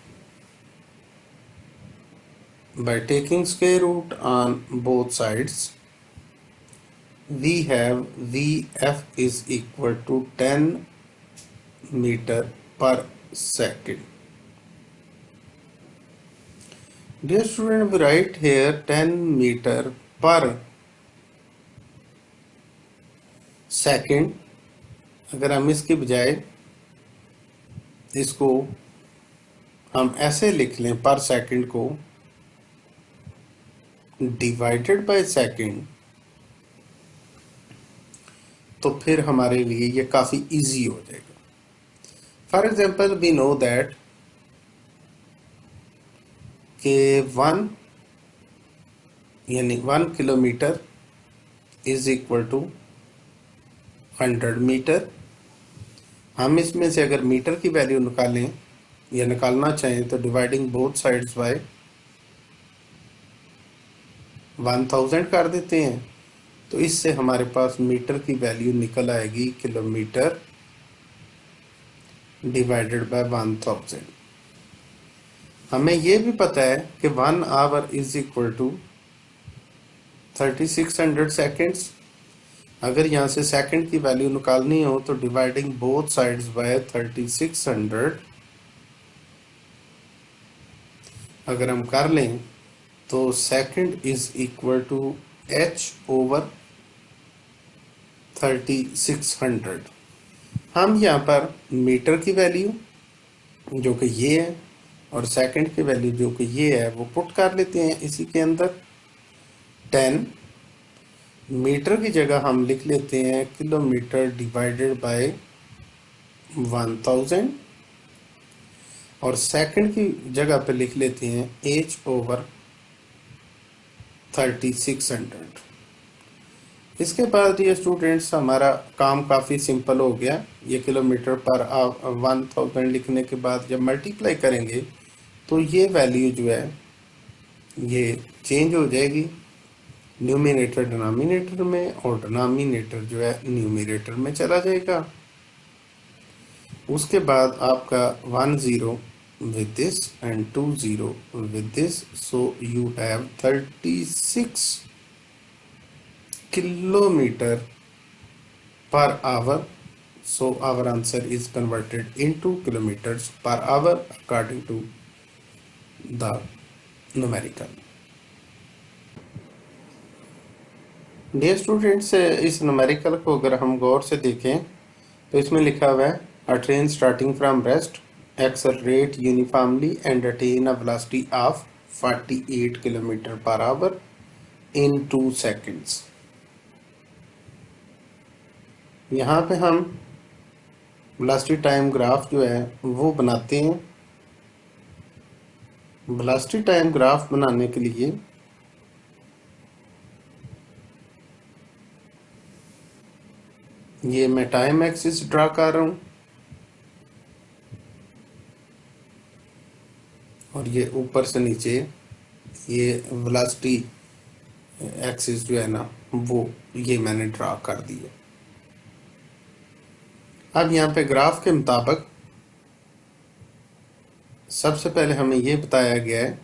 By taking square root on both sides, we have vf is equal to 10 meter per second. Dear student, we write here 10 meter per second. अगर हम इसके बजाय इसको हम ऐसे लिख लें, पर सेकंड को डिवाइडेड बाय सेकंड, तो फिर हमारे लिए ये काफी इजी हो जाएगा. For example we know that के 1 kilometre is equal to 100 metre. हम इसमें से अगर मीटर की वैल्यू निकालें या निकालना चाहें तो डिवाइडिंग बोथ साइड्स बाय 1000 कर देते हैं, तो इससे हमारे पास मीटर की वैल्यू निकल आएगी किलोमीटर डिवाइडेड बाय 1000. हमें ये भी पता है कि 1 hour is equal to 3600 seconds. अगर यहाँ से सेकंड की वैल्यू निकालनी हो तो डिवाइडिंग बोथ साइड्स बाय 3600 अगर हम कर लें तो second is equal to h over 3600. हम यहाँ पर मीटर की वैल्यू जो कि ये है और सेकंड की वैल्यू जो कि ये है वो पुट कर लेते हैं इसी के अंदर. 10 मीटर की जगह हम लिख लेते हैं किलोमीटर डिवाइडेड बाय 1000 और सेकंड की जगह पे लिख लेते हैं h ओवर 3600. इसके बाद ये स्टूडेंट्स हमारा काम काफ़ी सिंपल हो गया. ये किलोमीटर पर 1000 लिखने के बाद जब मल्टीप्लाई करेंगे तो ये वैल्यू जो है ये चेंज हो जाएगी न्यूमिनेटर डिनोमिनेटर में और डिनोमिनेटर जो है न्यूमिनेटर में चला जाएगा. उसके बाद आपका 10 with this and 20 with this, so you have 36 kilometer per hour. So our answer is converted into kilometers per hour according to the numerical. Dear students, इस न्यूमेरिकल को अगर हम गौर से देखें तो इसमें लिखा हुआ है अ train starting from rest accelerate uniformly and attain a velocity of 48 kilometre per our in 2 seconds. यहाँ पे हम वेलोसिटी टाइम ग्राफ जो है वो बनाते हैं। वेलोसिटी टाइम ग्राफ बनाने के लिए ये मैं टाइम एक्सिस ड्रा कर रहा हूं और ये ऊपर से नीचे ये वेलोसिटी एक्सिस जो है ना वो ये मैंने ड्रा कर दिया। अब यहाँ पे ग्राफ के मुताबिक सबसे पहले हमें ये बताया गया है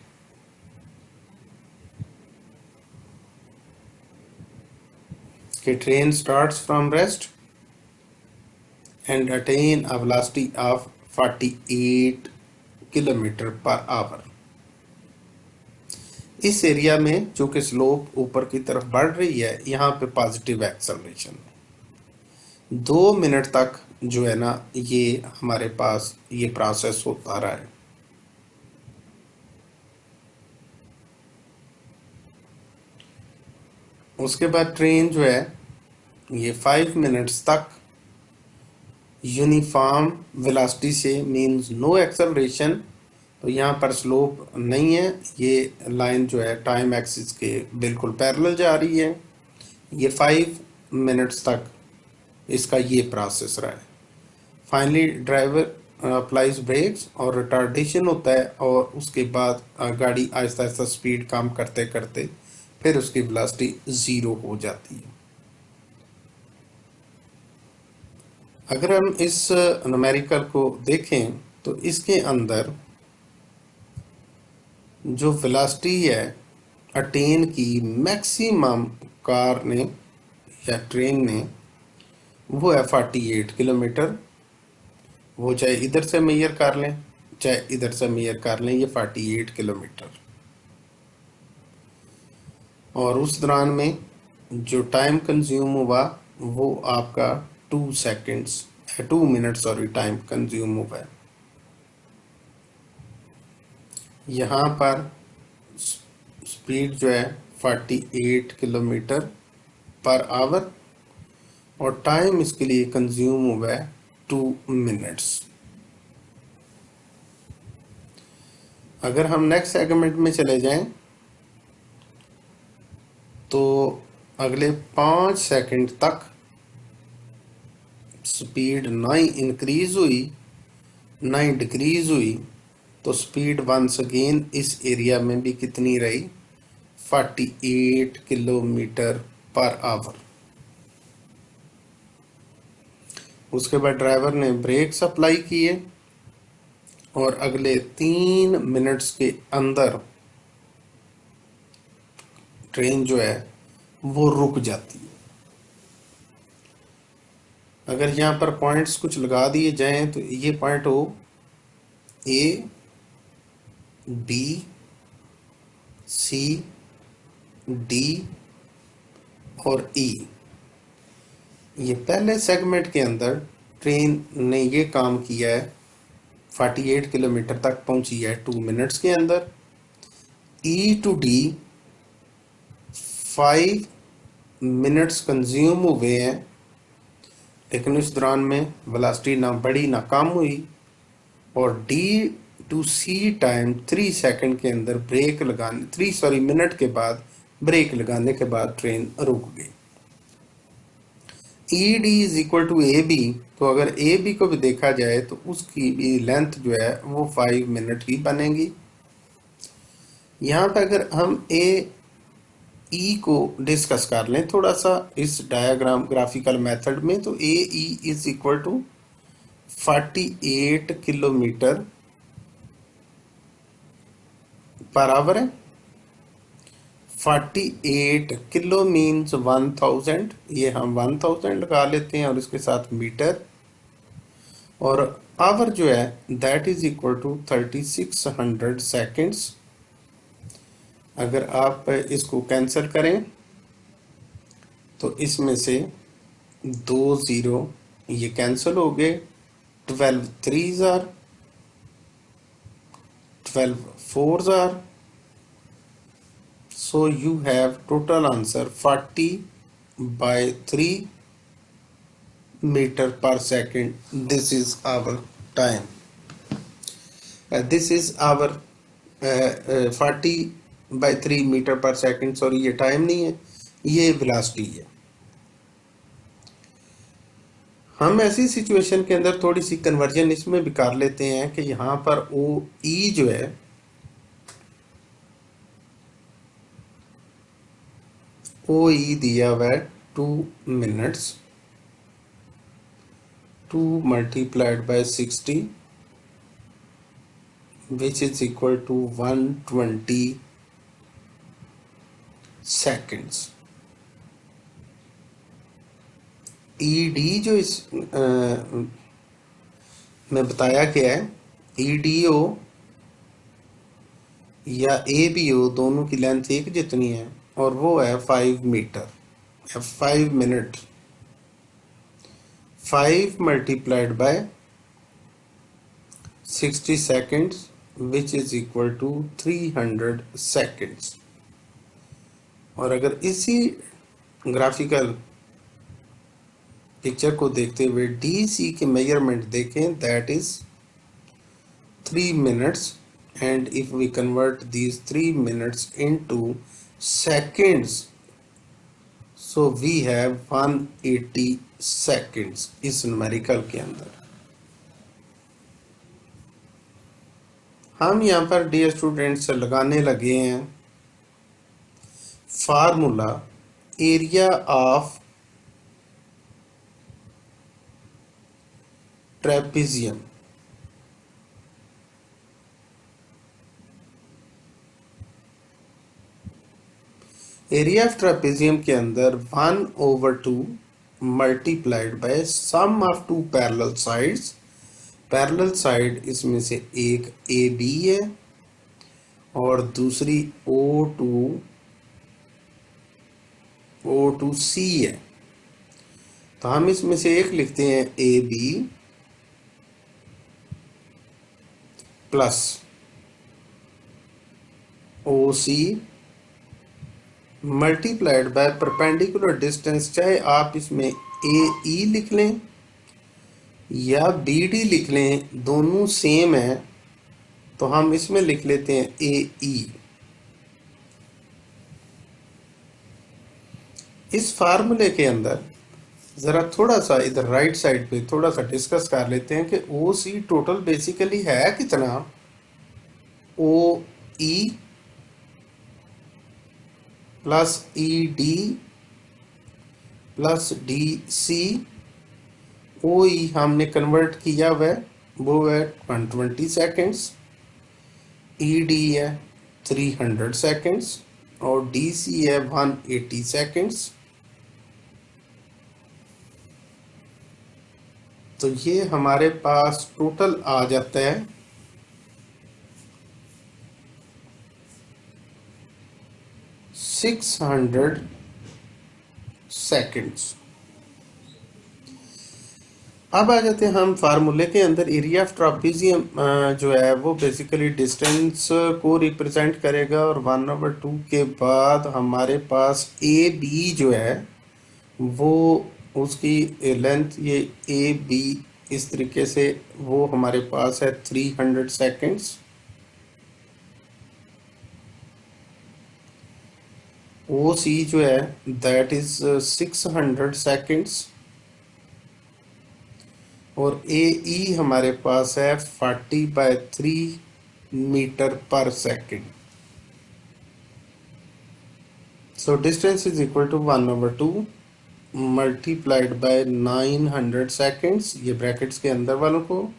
कि train starts from rest and attain a velocity of 48 kilometre per our. इस एरिया में चूंकि स्लोप ऊपर की तरफ बढ़ रही है, यहाँ पे पॉजिटिव एक्सेलरेशन 2 मिनट तक जो है ना ये हमारे पास ये प्रोसेस होता रहा है। उसके बाद ट्रेन जो है ये 5 मिनट्स तक यूनिफॉर्म वेलोसिटी से मींस नो एक्सेलरेशन, तो यहाँ पर स्लोप नहीं है, ये लाइन जो है टाइम एक्सिस के बिल्कुल पैरेलल जा रही है। ये 5 मिनट्स तक इसका ये प्रोसेस रहा है। फाइनली ड्राइवर अप्लाइज ब्रेक्स और रिटार्डेशन होता है और उसके बाद गाड़ी आहिस्ता आहिस्ता स्पीड कम करते करते फिर उसकी वेलोसिटी 0 हो जाती है। अगर हम इस न्यूमेरिकल को देखें तो इसके अंदर जो वेलोसिटी है अटेन की मैक्सिमम कार ने या ट्रेन ने वो है 48 किलोमीटर। वो चाहे इधर से मेजर कर लें चाहे इधर से मेजर कर लें, ये 48 किलोमीटर। और उस दौरान में जो टाइम कंज्यूम हुआ वो आपका 2 मिनट टाइम कंज्यूम हुआ है। यहाँ पर स्पीड जो है 48 किलोमीटर पर आवर और टाइम इसके लिए कंज्यूम हुआ है 2 मिनट्स। अगर हम नेक्स्ट सेगमेंट में चले जाएं तो अगले 5 सेकंड तक स्पीड ना ही इंक्रीज हुई ना ही डिक्रीज हुई, तो स्पीड वंस अगेन इस एरिया में भी कितनी रही 48 किलोमीटर पर आवर। उसके बाद ड्राइवर ने ब्रेक्स अप्लाई किए और अगले 3 मिनट्स के अंदर ट्रेन जो है वो रुक जाती है। अगर यहाँ पर पॉइंट्स कुछ लगा दिए जाएं तो ये पॉइंट हो ए, बी, सी, डी और ई। ये पहले सेगमेंट के अंदर ट्रेन ने ये काम किया है, 48 किलोमीटर तक पहुंची है 2 मिनट्स के अंदर। ई टू डी 5 मिनट्स कंज्यूम हुए हैं, लेकिन इस दौरान में वेलोसिटी ना बढ़ी ना कम हुई। और D to C time 3 second के अंदर ब्रेक लगाने 3 मिनट के बाद ब्रेक लगाने के बाद ट्रेन रुक गई। E D is equal to A B, तो अगर ए बी को भी देखा जाए तो उसकी भी लेंथ जो है वो 5 मिनट ही बनेगी। यहाँ पे अगर हम ए ई को डिस्कस कर लें थोड़ा सा इस डायग्राम ग्राफिकल मेथड में, तो A E is equal to 48 kilometre per hour है। 48 किलो मीन्स 1000, ये हम 1000 लगा लेते हैं और इसके साथ मीटर, और आवर जो है that is equal to 3600 seconds. अगर आप इसको कैंसिल करें तो इसमें से 2 0 ये कैंसिल हो गए, 12 3s are 12 4s are, so you have total answer 40/3 meter per second. This is our time. This is our 40/3 metre per second. Sorry, ये टाइम नहीं है, ये वेलोसिटी है। हम ऐसी सिचुएशन के अंदर थोड़ी सी कन्वर्जन इसमें भी कर लेते हैं कि यहाँ पर ओ ई जो है ओ ई दिया हुआ है 2 minutes, 2 multiplied by 60 which is equal to 120 seconds. ED जो इस में बताया गया है, EDO या ABO दोनों की लेंथ एक जितनी है और वो है 5 metre, 5 minute. 5 multiplied by 60 seconds which is equal to 300 seconds। और अगर इसी ग्राफिकल पिक्चर को देखते हुए DC के मेजरमेंट देखें, that is 3 minutes, and if we convert these 3 minutes into seconds, so we have 180 seconds इस न्यूमेरिकल के अंदर। हम यहाँ पर डियर स्टूडेंट्स लगाने लगे हैं formula area of trapezium. Area of trapezium के अंदर 1/2 multiplied by sum of 2 parallel sides. Parallel side इसमें से एक AB है और दूसरी O2C है। तो हम इसमें से एक लिखते हैं AB plus OC multiplied by perpendicular distance, चाहे आप इसमें AE लिख लें या BD लिख लें, दोनों सेम है, तो हम इसमें लिख लेते हैं AE। इस फार्मूले के अंदर ज़रा थोड़ा सा इधर राइट साइड पे थोड़ा सा डिस्कस कर लेते हैं कि OC टोटल बेसिकली है कितना। OE plus ED plus DC, OE हमने कन्वर्ट किया हुआ है, वो है 120 सेकेंड्स, ED है 300 सेकेंड्स और DC है 180 सेकेंड्स। तो ये हमारे पास टोटल आ जाता है 600 सेकेंड्स। अब आ जाते हैं हम फार्मूले के अंदर। एरिया ऑफ ट्रापेजियम जो है वो बेसिकली डिस्टेंस को रिप्रेजेंट करेगा और 1/2 के बाद हमारे पास AB जो है वो उसकी लेंथ, ये AB इस तरीके से वो हमारे पास है 300 सेकेंड्स। OC जो है दैट इज 600 सेकेंड्स और AE हमारे पास है 40/3 metre per second. So distance is equal to 1/2 multiplied by 900 seconds, ये ब्रैकेट्स के अंदर वालों को,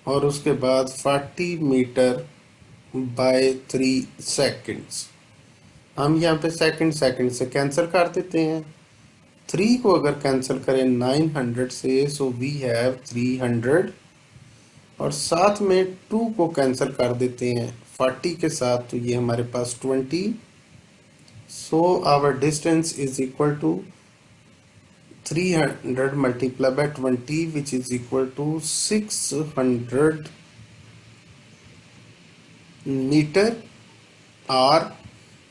और उसके बाद 40 मीटर बाय 3 सेकेंड्स। हम यहाँ पे सेकंड सेकंड से कैंसिल कर देते हैं। 3 को अगर कैंसिल करें 900 से, सो वी हैव 300, और साथ में 2 को कैंसिल कर देते हैं 40 के साथ, तो ये हमारे पास 20। So our distance is equal to 300 multiplied by 20, which is equal to 600 meter, or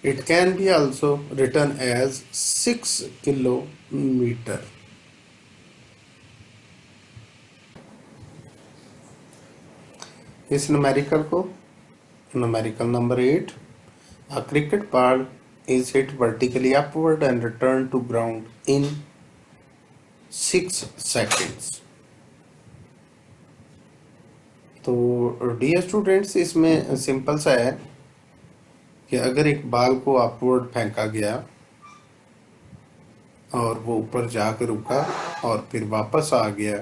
it can be also written as 6 kilometer. इस न्यूमेरिकल को, numerical number 8, a cricket ball is hit vertically upward and returned to ground in 6 seconds. तो dear students, इसमें simple सा है कि अगर एक बाल को अपवर्ड फेंका गया और वो ऊपर जाकर रुका और फिर वापस आ गया,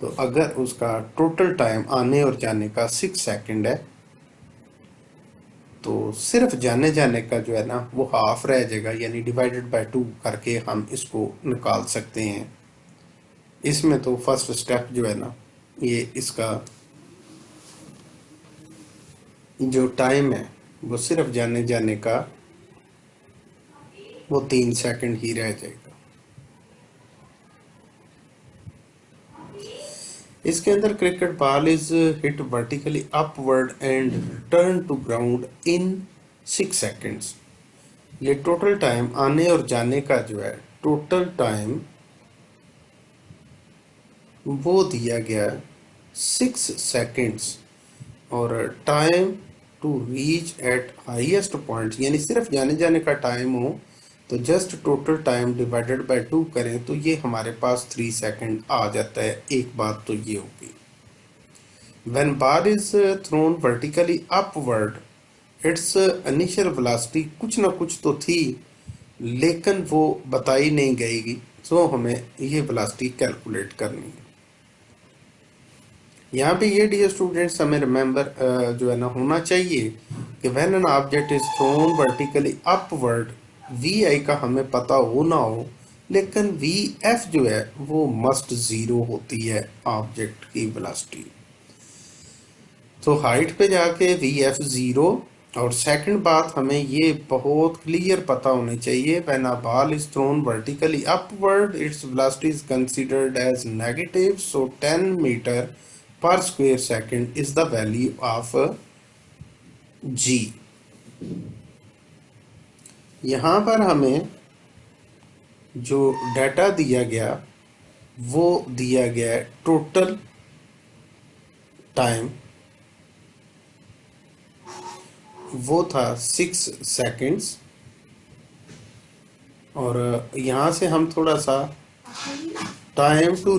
तो अगर उसका टोटल टाइम आने और जाने का 6 सेकंड है, तो सिर्फ जाने जाने का जो है ना वो हाफ रह जाएगा, यानी डिवाइडेड बाय 2 करके हम इसको निकाल सकते हैं। इसमें तो फर्स्ट स्टेप जो है ना, ये इसका जो टाइम है वो सिर्फ जाने जाने का वो 3 सेकंड ही रह जाएगा। इसके अंदर cricket ball is hit vertically upward and return to ground in 6 seconds. ये टोटल टाइम आने और जाने का जो है टोटल टाइम वो दिया गया 6 सेकंड्स, और time to reach at highest point, यानी सिर्फ जाने जाने का टाइम हो तो just total time divided by 2 करें तो ये हमारे पास 3 सेकंड आ जाता है। एक बात तो ये होगी, when ball is thrown vertically upward, it's initial velocity कुछ ना कुछ तो थी, लेकिन वो बताई नहीं गई, सो हमें ये वेलोसिटी कैलकुलेट करनी है। यहाँ पे ये डियर स्टूडेंट्स हमें रिमेंबर जो है ना होना चाहिए कि when an object is thrown vertically upward, V I का हमें पता हो ना हो, लेकिन वी एफ जो है वो मस्ट 0 होती है ऑब्जेक्ट की वेलोसिटी। तो हाइट पे जाके वी एफ 0, और सेकंड बात हमें ये बहुत क्लियर पता होनी चाहिए, when a ball is thrown vertically upward its velocity is considered as negative, so 10 metre per square second is the value of G. यहाँ पर हमें जो डाटा दिया गया वो दिया गया है टोटल टाइम, वो था 6 सेकंड्स, और यहाँ से हम थोड़ा सा time to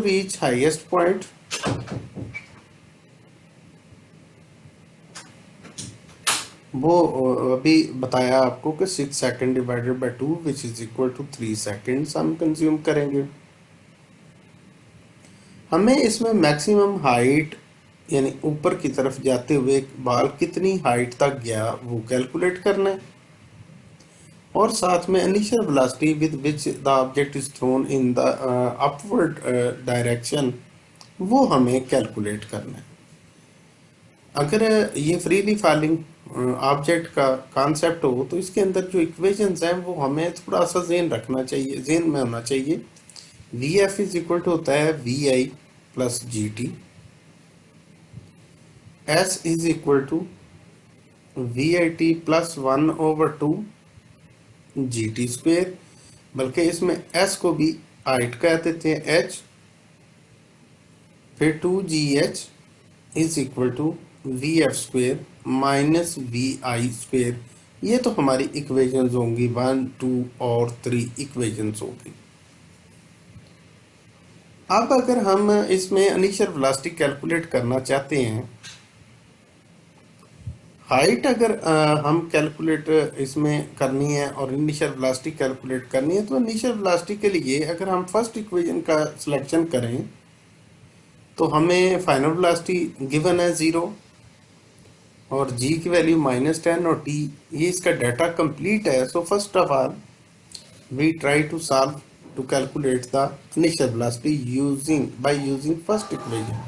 reach highest point, वो अभी बताया आपको कि 6 second divided by 2 which is equal to 3 seconds हम कंज्यूम करेंगे। हमें इसमें मैक्सिमम हाइट यानी ऊपर की तरफ जाते हुए बाल कितनी हाइट तक गया वो कैलकुलेट करना है, और साथ में initial velocity with which the object is thrown in the upward direction वो हमें कैलकुलेट करना है। अगर ये फ्रीली फॉलिंग ऑब्जेक्ट का कॉन्सेप्ट हो तो इसके अंदर जो इक्वेशंस हैं वो हमें थोड़ा सा ज़हन रखना चाहिए, ज़हन में होना चाहिए। V F is equal to होता है V I plus G T, S is equal to V I T plus 1/2 G T square, बल्कि इसमें एस को भी हाइट कह देते हैं एच, फिर 2GH is equal to V F square minus V I square. ये तो हमारी इक्वेशंस होंगी 1, 2 और 3 इक्वेशंस होंगी। अब अगर हम इसमें इनिशियल वेलोसिटी कैलकुलेट करना चाहते हैं, हाइट अगर हम कैलकुलेट इसमें करनी है और इनिशियल वेलोसिटी कैलकुलेट करनी है, तो इनिशियल वेलोसिटी के लिए अगर हम फर्स्ट इक्वेशन का सिलेक्शन करें तो हमें फाइनल वेलोसिटी गिवन है 0 और g की वैल्यू -10 और t, ये इसका डाटा कंप्लीट है. So first of all we try to solve to calculate the initial velocity using first equation.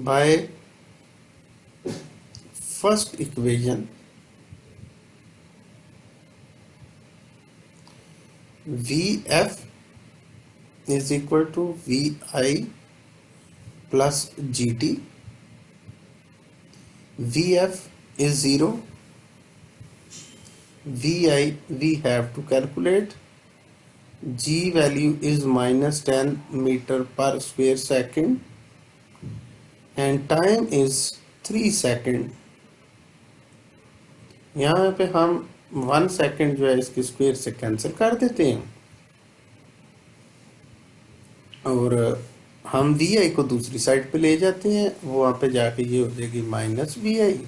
By first equation Vf is equal to Vi plus Gt. Vf is 0. Vi we have to calculate. G value is -10 meter per square second and time is 3 second. यहाँ पे हम 1 second जो है इसके square से cancel कर देते हैं और हम वी आई को दूसरी साइड पे ले जाते हैं. वो वहाँ पे जाके ये हो जाएगी -Vi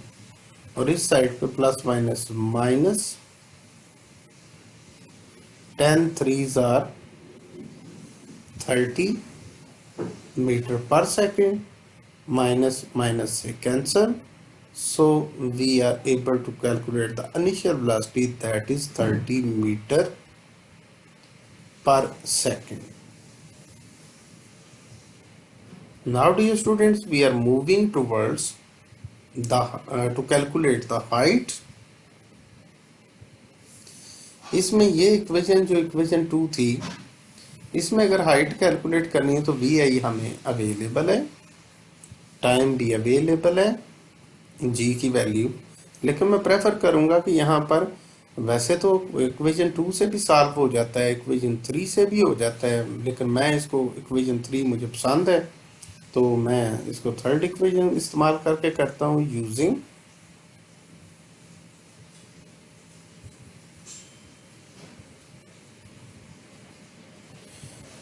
और इस साइड पे plus minus minus 10 3s are 30 metre per second. Minus minus से cancel. So we are able to calculate the initial velocity, that is 30 meter per second. Now dear students, we are moving towards the to calculate the height. इसमें ये equation जो equation 2 थी, इसमें अगर height calculate करनी है तो we आई हमें अवेलेबल है, टाइम भी अवेलेबल है, जी की वैल्यू. लेकिन मैं प्रेफर करूंगा कि यहाँ पर वैसे तो इक्वेशन 2 से भी सॉल्व हो जाता है, इक्वेशन 3 से भी हो जाता है, लेकिन मैं इसको इक्वेशन 3 मुझे पसंद है तो मैं इसको थर्ड इक्वेशन इस्तेमाल करके करता हूँ using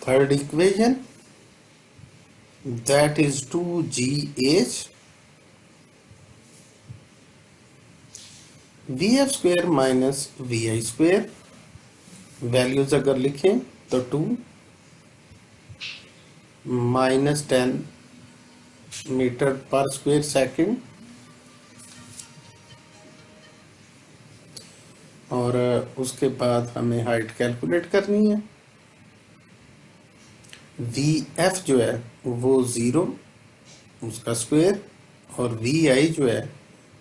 third equation, that is 2gh vf square minus vi square. Values अगर लिखें तो 2 -10 मीटर पर स्क्वायर सेकंड और उसके बाद हमें हाइट कैलकुलेट करनी है. Vf जो है वो 0 उसका स्क्वायर और Vi जो है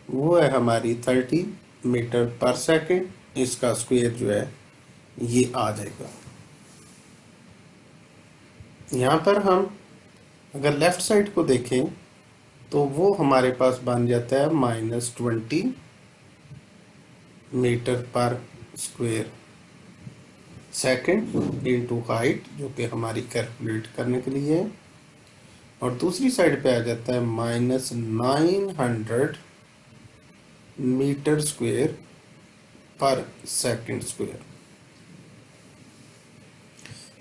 वो है हमारी 30 मीटर पर सेकंड, इसका स्क्वायर जो है ये आ जाएगा. यहाँ पर हम अगर लेफ्ट साइड को देखें तो वो हमारे पास बन जाता है -20 metre per square second into height, जो कि हमारी कैलकुलेट करने के लिए है. और दूसरी साइड पे आ जाता है -900 मीटर स्क्वायर पर सेकंड स्क्वायर.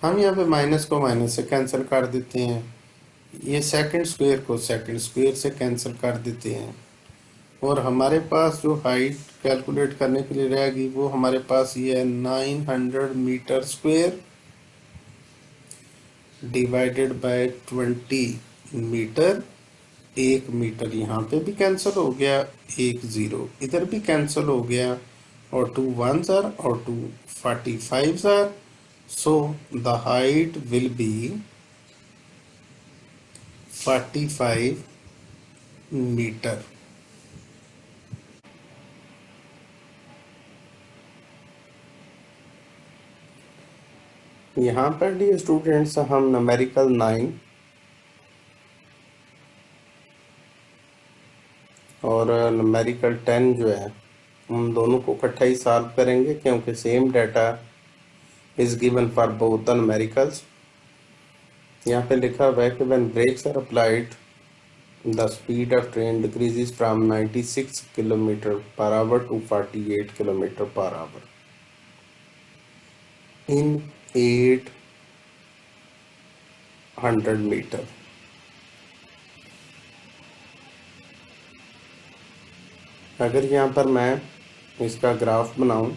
हम यहाँ पे माइनस को माइनस से कैंसिल कर देते हैं, ये सेकंड स्क्वायर को सेकंड स्क्वायर से कैंसिल कर देते हैं और हमारे पास जो हाइट कैलकुलेट करने के लिए रहेगी वो हमारे पास ये है 900 metre square divided by 20 metre. 1 metre यहाँ पे भी कैंसिल हो गया, 1 0 इधर भी कैंसिल हो गया और 2 1s are और 2 45s are. So the height will be 45 metre. यहाँ पर डियर स्टूडेंट्स हम न्यूमेरिकल 9 और न्यूमेरिकल 10 जो है हम दोनों को इकट्ठा ही सॉल्व करेंगे क्योंकि same data is given for both the numericals. यहाँ पे लिखा हुआ है कि when brakes are applied the speed of train decreases from 96 kilometre per hour to 48 kilometre per hour in 8 100 मीटर। अगर यहाँ पर मैं इसका ग्राफ बनाऊं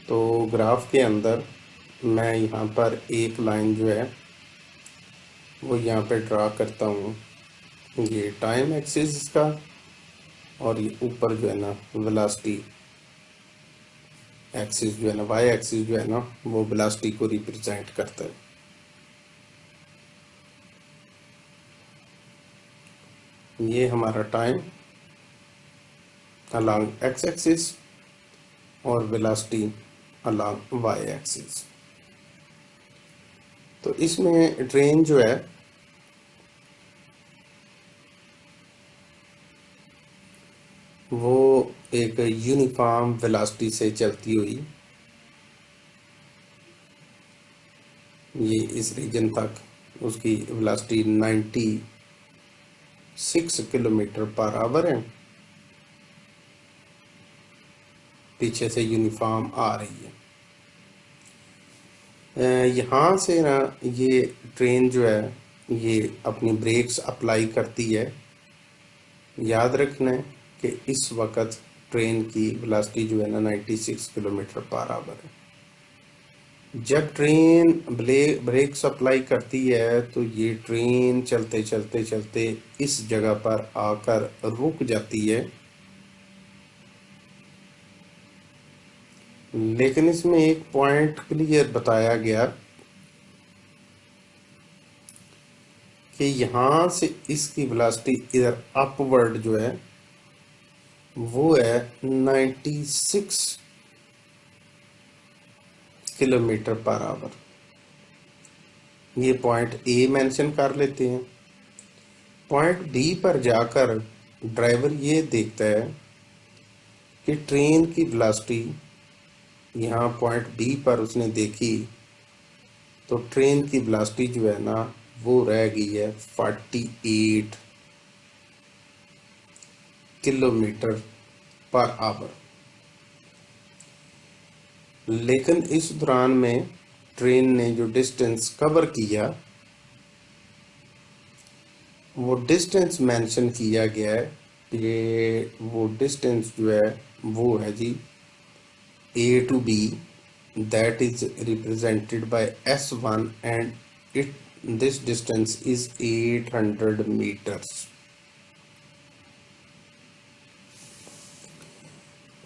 तो ग्राफ के अंदर मैं यहाँ पर एक लाइन जो है वो यहाँ पे ड्रा करता हूँ। ये टाइम एक्सिस इसका, और ये ऊपर जो है ना वेलोसिटी एक्सिस जो है ना, वाई एक्सिस जो है ना, वो वेलोसिटी को रिप्रेजेंट करता है। ये हमारा टाइम अलोंग एक्स एक्सिस और वेलोसिटी अलोंग वाई एक्सिस। तो इसमें ट्रेन जो है वो एक यूनिफॉर्म वेलोसिटी से चलती हुई ये इस रीजन तक उसकी वेलोसिटी 96 किलोमीटर पर आवर है। पीछे से यूनिफॉर्म आ रही है। यहाँ से ना ये ट्रेन जो है ये अपनी ब्रेक्स अप्लाई करती है। याद रखना है कि इस वक्त ट्रेन की वेलोसिटी जो है ना 96 किलोमीटर पर आवर है। जब ट्रेन ब्रेक्स अप्लाई करती है तो ये ट्रेन चलते चलते चलते इस जगह पर आकर रुक जाती है। लेकिन इसमें एक पॉइंट क्लियर बताया गया कि यहाँ से इसकी वेलोसिटी इधर अपवर्ड जो है वो है 96 किलोमीटर पर आवर। ये पॉइंट ए मेंशन कर लेते हैं। पॉइंट बी पर जाकर ड्राइवर ये देखता है कि ट्रेन की वेलोसिटी यहाँ पॉइंट बी पर उसने देखी तो ट्रेन की वेलोसिटी जो है ना वो रह गई है 48 किलोमीटर पर आवर। लेकिन इस दौरान में ट्रेन ने जो डिस्टेंस कवर किया वो डिस्टेंस मेंशन किया गया है। ये वो डिस्टेंस जो है वो है जी A to B, that is represented by S1 and this distance is 800 meters।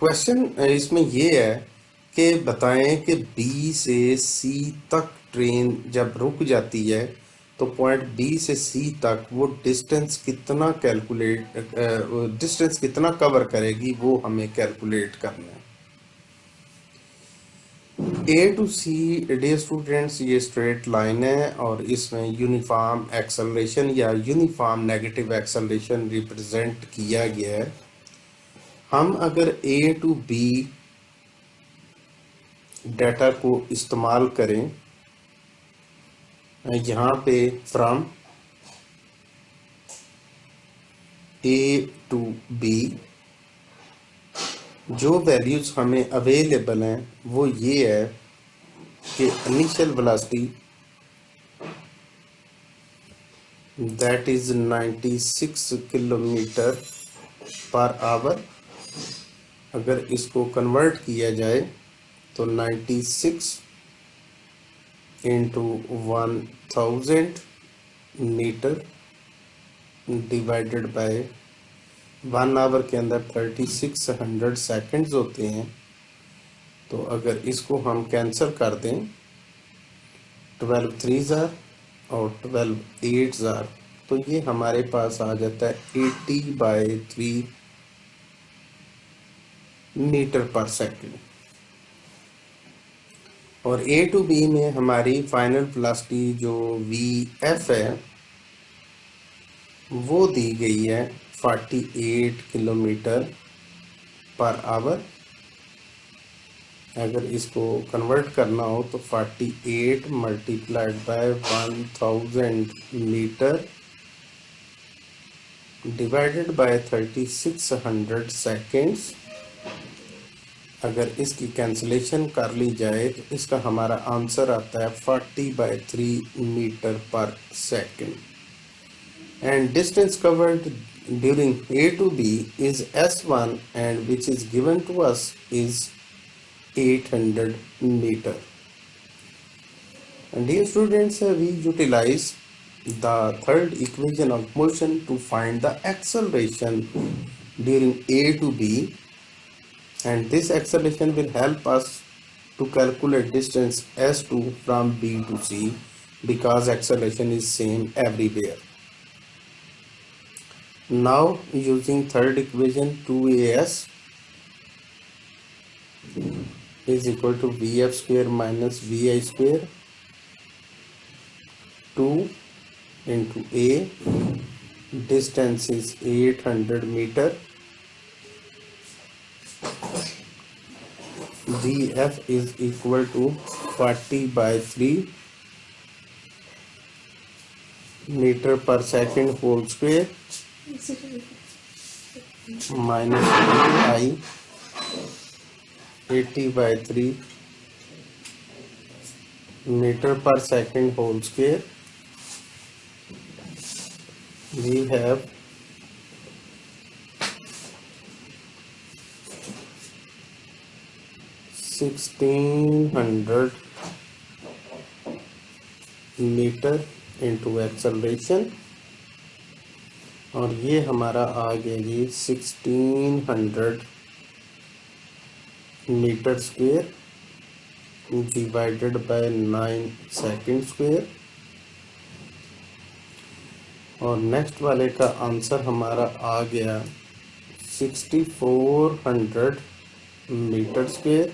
Question इसमें ये है कि बताएं कि B से C तक ट्रेन जब रुक जाती है तो पॉइंट B से C तक वो डिस्टेंस कितना डिस्टेंस कितना कवर करेगी वो हमें कैलकुलेट करना है। ए टू सी डियर स्टूडेंट्स ये स्ट्रेट लाइन है और इसमें यूनिफॉर्म एक्सेलरेशन या यूनिफॉर्म नेगेटिव एक्सेलरेशन रिप्रेजेंट किया गया है। हम अगर ए टू बी डाटा को इस्तेमाल करें यहाँ पे फ्रॉम ए टू बी जो वैल्यूज हमें अवेलेबल हैं वो ये है कि initial velocity that is 96 kilometre per hour. अगर इसको कन्वर्ट किया जाए तो 96 into 1000 metre divided by 1 hour के अंदर 3600 सेकंड्स होते हैं। तो अगर इसको हम कैंसिल कर दें 12 3 और 12 8 तो ये हमारे पास आ जाता है 80/3 मीटर पर सेकंड। और ए टू बी में हमारी फाइनल वेलोसिटी जो VF है वो दी गई है 48 किलोमीटर पर आवर। अगर इसको कन्वर्ट करना हो तो 48 multiplied by 1000 metre divided by 3600 seconds अगर इसकी कैंसिलेशन कर ली जाए तो इसका हमारा आंसर आता है 40/3 metre per second. And distance covered during A to B is S1 and which is given to us is 800 meter. And dear students, we utilize the third equation of motion to find the acceleration during A to B, and this acceleration will help us to calculate distance S2 from B to C because acceleration is same everywhere. Now using third equation, 2as is equal to vf square minus vi square, 2 into a, distance is 800 meter, vf is equal to 40/3 meter per second whole square minus vi 80/3 meter per second whole square. We have 1600 metre into acceleration, और ये हमारा आ गया जी 1600 metre square divided by 9 second square. और next वाले का answer हमारा आ गया 6400 metre square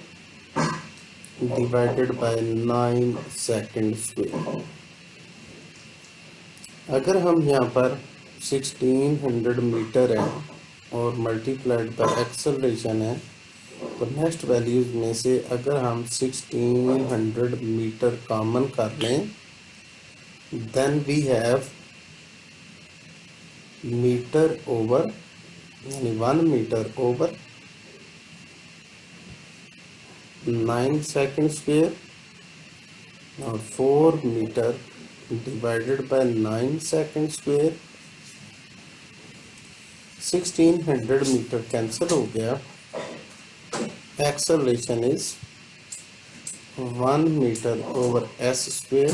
divided by 9 second square. अगर हम यहाँ पर 1600 मीटर है और मल्टीप्लाइड बाय एक्सेलरेशन है, तो नेक्स्ट वैल्यूज में से अगर हम 1600 मीटर कॉमन कर लें, then we have metre over यानी 1 मीटर ओवर 9 सेकंड स्क्वायर और 4 metre divided by 9 second square. 1600 metre cancel हो गया। Acceleration is 1 metre over S square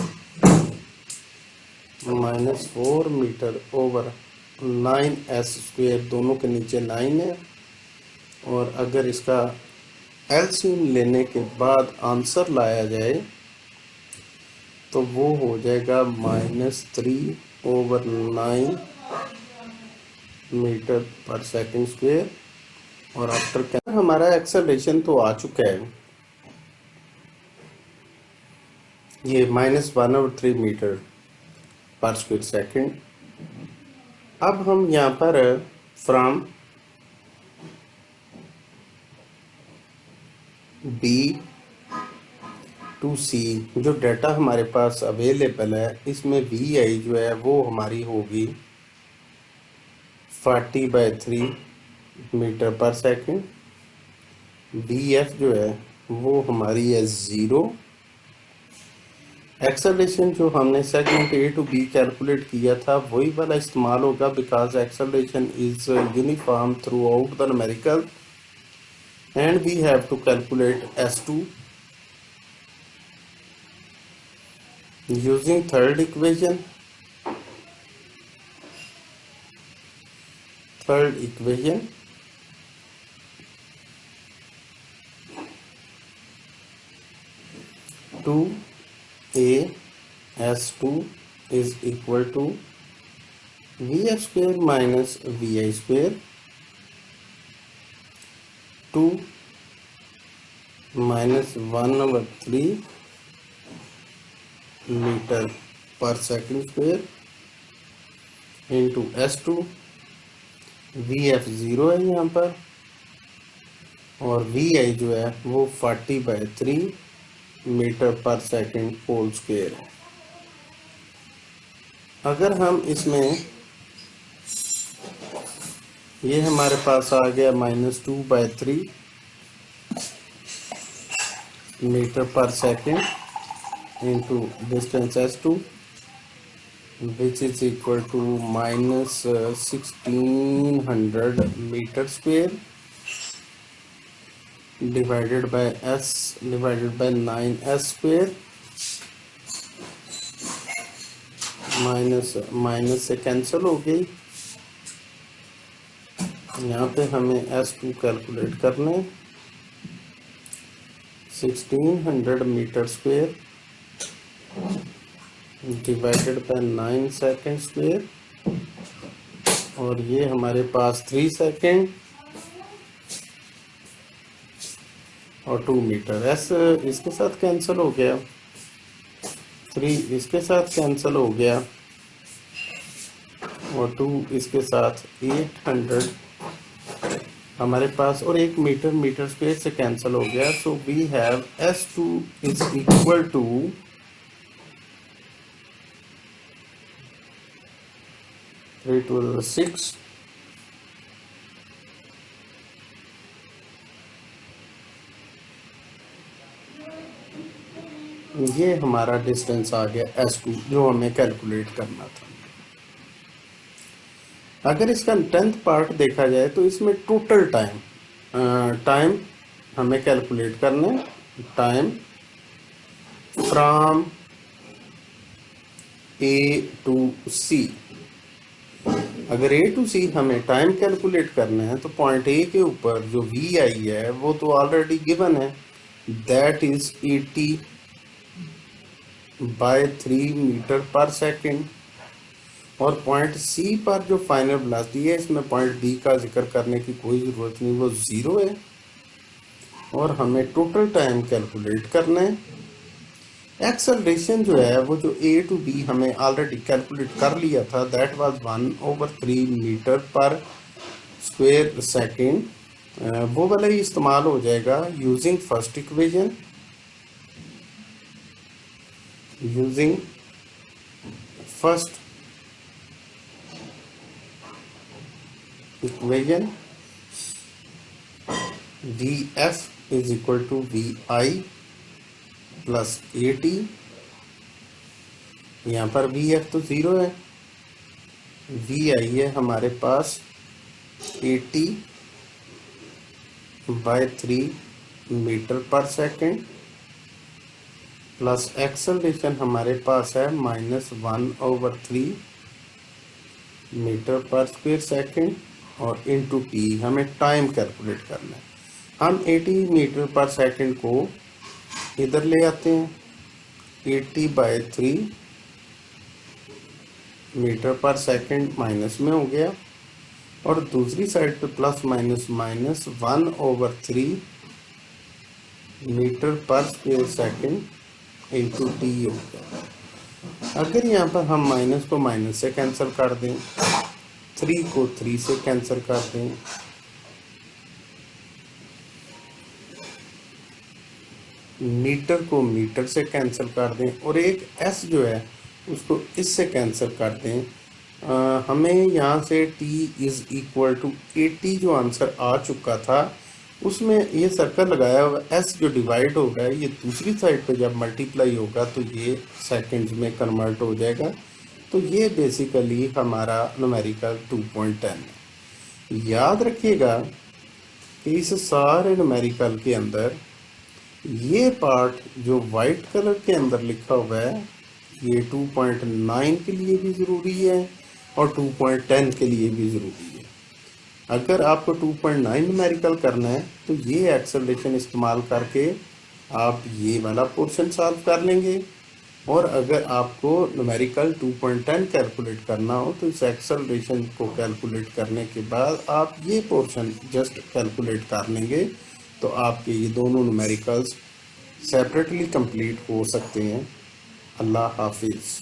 minus 4 metre over 9s square, दोनों के नीचे 9 है। और अगर इसका एलसीएम लेने के बाद आंसर लाया जाए तो वो हो जाएगा -3/9 मीटर पर सेकंड स्क्वायर। और आफ्टर हमारा एक्सेलरेशन तो आ चुका है, ये -1/3 मीटर पर स्क्वायर सेकंड। अब हम यहाँ पर फ्रॉम B टू C जो डाटा हमारे पास अवेलेबल है, इसमें VI जो है वो हमारी होगी 40/3 मीटर पर सेकंड। VF जो है वो हमारी है 0। एक्सेलरेशन जो हमने segment A to B calculate किया था वही वाला इस्तेमाल होगा, because acceleration is uniform throughout the numerical and we have to calculate S2 using third equation. Third equation, two A S2 is equal to VF square minus VI square, 2 minus 1/3 metre per second square into S2। VF 0 है यहाँ पर और VI जो है वो 40/3 metre per second whole square है। अगर हम इसमें ये हमारे पास आ गया -2/3 metre per second into distance s2, which is equal to minus 1600 meter square divided by s divided by 9s square, minus से कैंसिल हो गई। यहाँ पे हमें s2 कैलकुलेट करना है। 1600 metre square divided by 9 second square, और ये हमारे पास 3 सेकेंड और 2 मीटर। एस इसके साथ कैंसिल हो गया, 3 इसके साथ कैंसिल हो गया, और 2 इसके साथ 800 हमारे पास, और 1 मीटर मीटर स्क्वेयर से कैंसिल हो गया। So we have S2 is equal to 3 to 6 ये हमारा डिस्टेंस आ गया S2 जो हमें कैलकुलेट करना था। अगर इसका 10th पार्ट देखा जाए तो इसमें टोटल टाइम हमें कैलकुलेट करना है। Time from A to C, अगर A to C हमें टाइम कैलकुलेट करना है तो पॉइंट A के ऊपर जो V आई है वो तो ऑलरेडी गिवन है, that is 80/3 metre per second. और पॉइंट C पर जो फाइनल वेलोसिटी है, इसमें पॉइंट B का जिक्र करने की कोई ज़रूरत नहीं, वो 0 है। और हमें टोटल टाइम कैलकुलेट करना है। एक्सेलरेशन जो है वो जो A to B हमें ऑलरेडी कैलकुलेट कर लिया था, that was 1/3 metre per square second, वो वाला ही इस्तेमाल हो जाएगा using first equation. Using first equation VF is equal to VI plus 80। यहाँ पर VF तो 0 है, VI है हमारे पास 80/3 metre per second, plus acceleration हमारे पास है -1/3 मीटर पर स्क्वायर सेकेंड, और इनटू T हमें टाइम कैलकुलेट करना है। हम 80 मीटर पर सेकेंड को इधर ले आते हैं, 80/3 मीटर पर सेकेंड माइनस में हो गया, और दूसरी साइड पे plus minus minus 1/3 metre per square second into T हो गया। अगर यहाँ पर हम माइनस को माइनस से कैंसिल कर दें, 3 को 3 से कैंसिल कर दें, मीटर को मीटर से कैंसिल कर दें, और एक S जो है उसको इससे कैंसिल कर दें, हमें यहाँ से T इज इक्वल टू 80 जो आंसर आ चुका था, उसमें ये सर्कल लगाया हुआ S जो डिवाइड होगा, ये दूसरी साइड पे जब मल्टीप्लाई होगा तो ये सेकंड्स में कन्वर्ट हो जाएगा। तो ये बेसिकली हमारा न्यूमेरिकल 2.10 है। याद रखिएगा कि इस सारे न्यूमेरिकल के अंदर ये पार्ट जो वाइट कलर के अंदर लिखा हुआ है, ये 2.9 के लिए भी ज़रूरी है और 2.10 के लिए भी ज़रूरी है। अगर आपको 2.9 न्यूमेरिकल करना है तो ये एक्सेलरेशन इस्तेमाल करके आप ये वाला पोर्शन सॉल्व कर लेंगे, और अगर आपको न्यूमेरिकल 2.10 कैलकुलेट करना हो तो इस एक्सेलरेशन को कैलकुलेट करने के बाद आप ये पोर्शन जस्ट कैलकुलेट कर लेंगे, तो आपके ये दोनों न्यूमेरिकल्स सेपरेटली कंप्लीट हो सकते हैं। अल्लाह हाफिज़।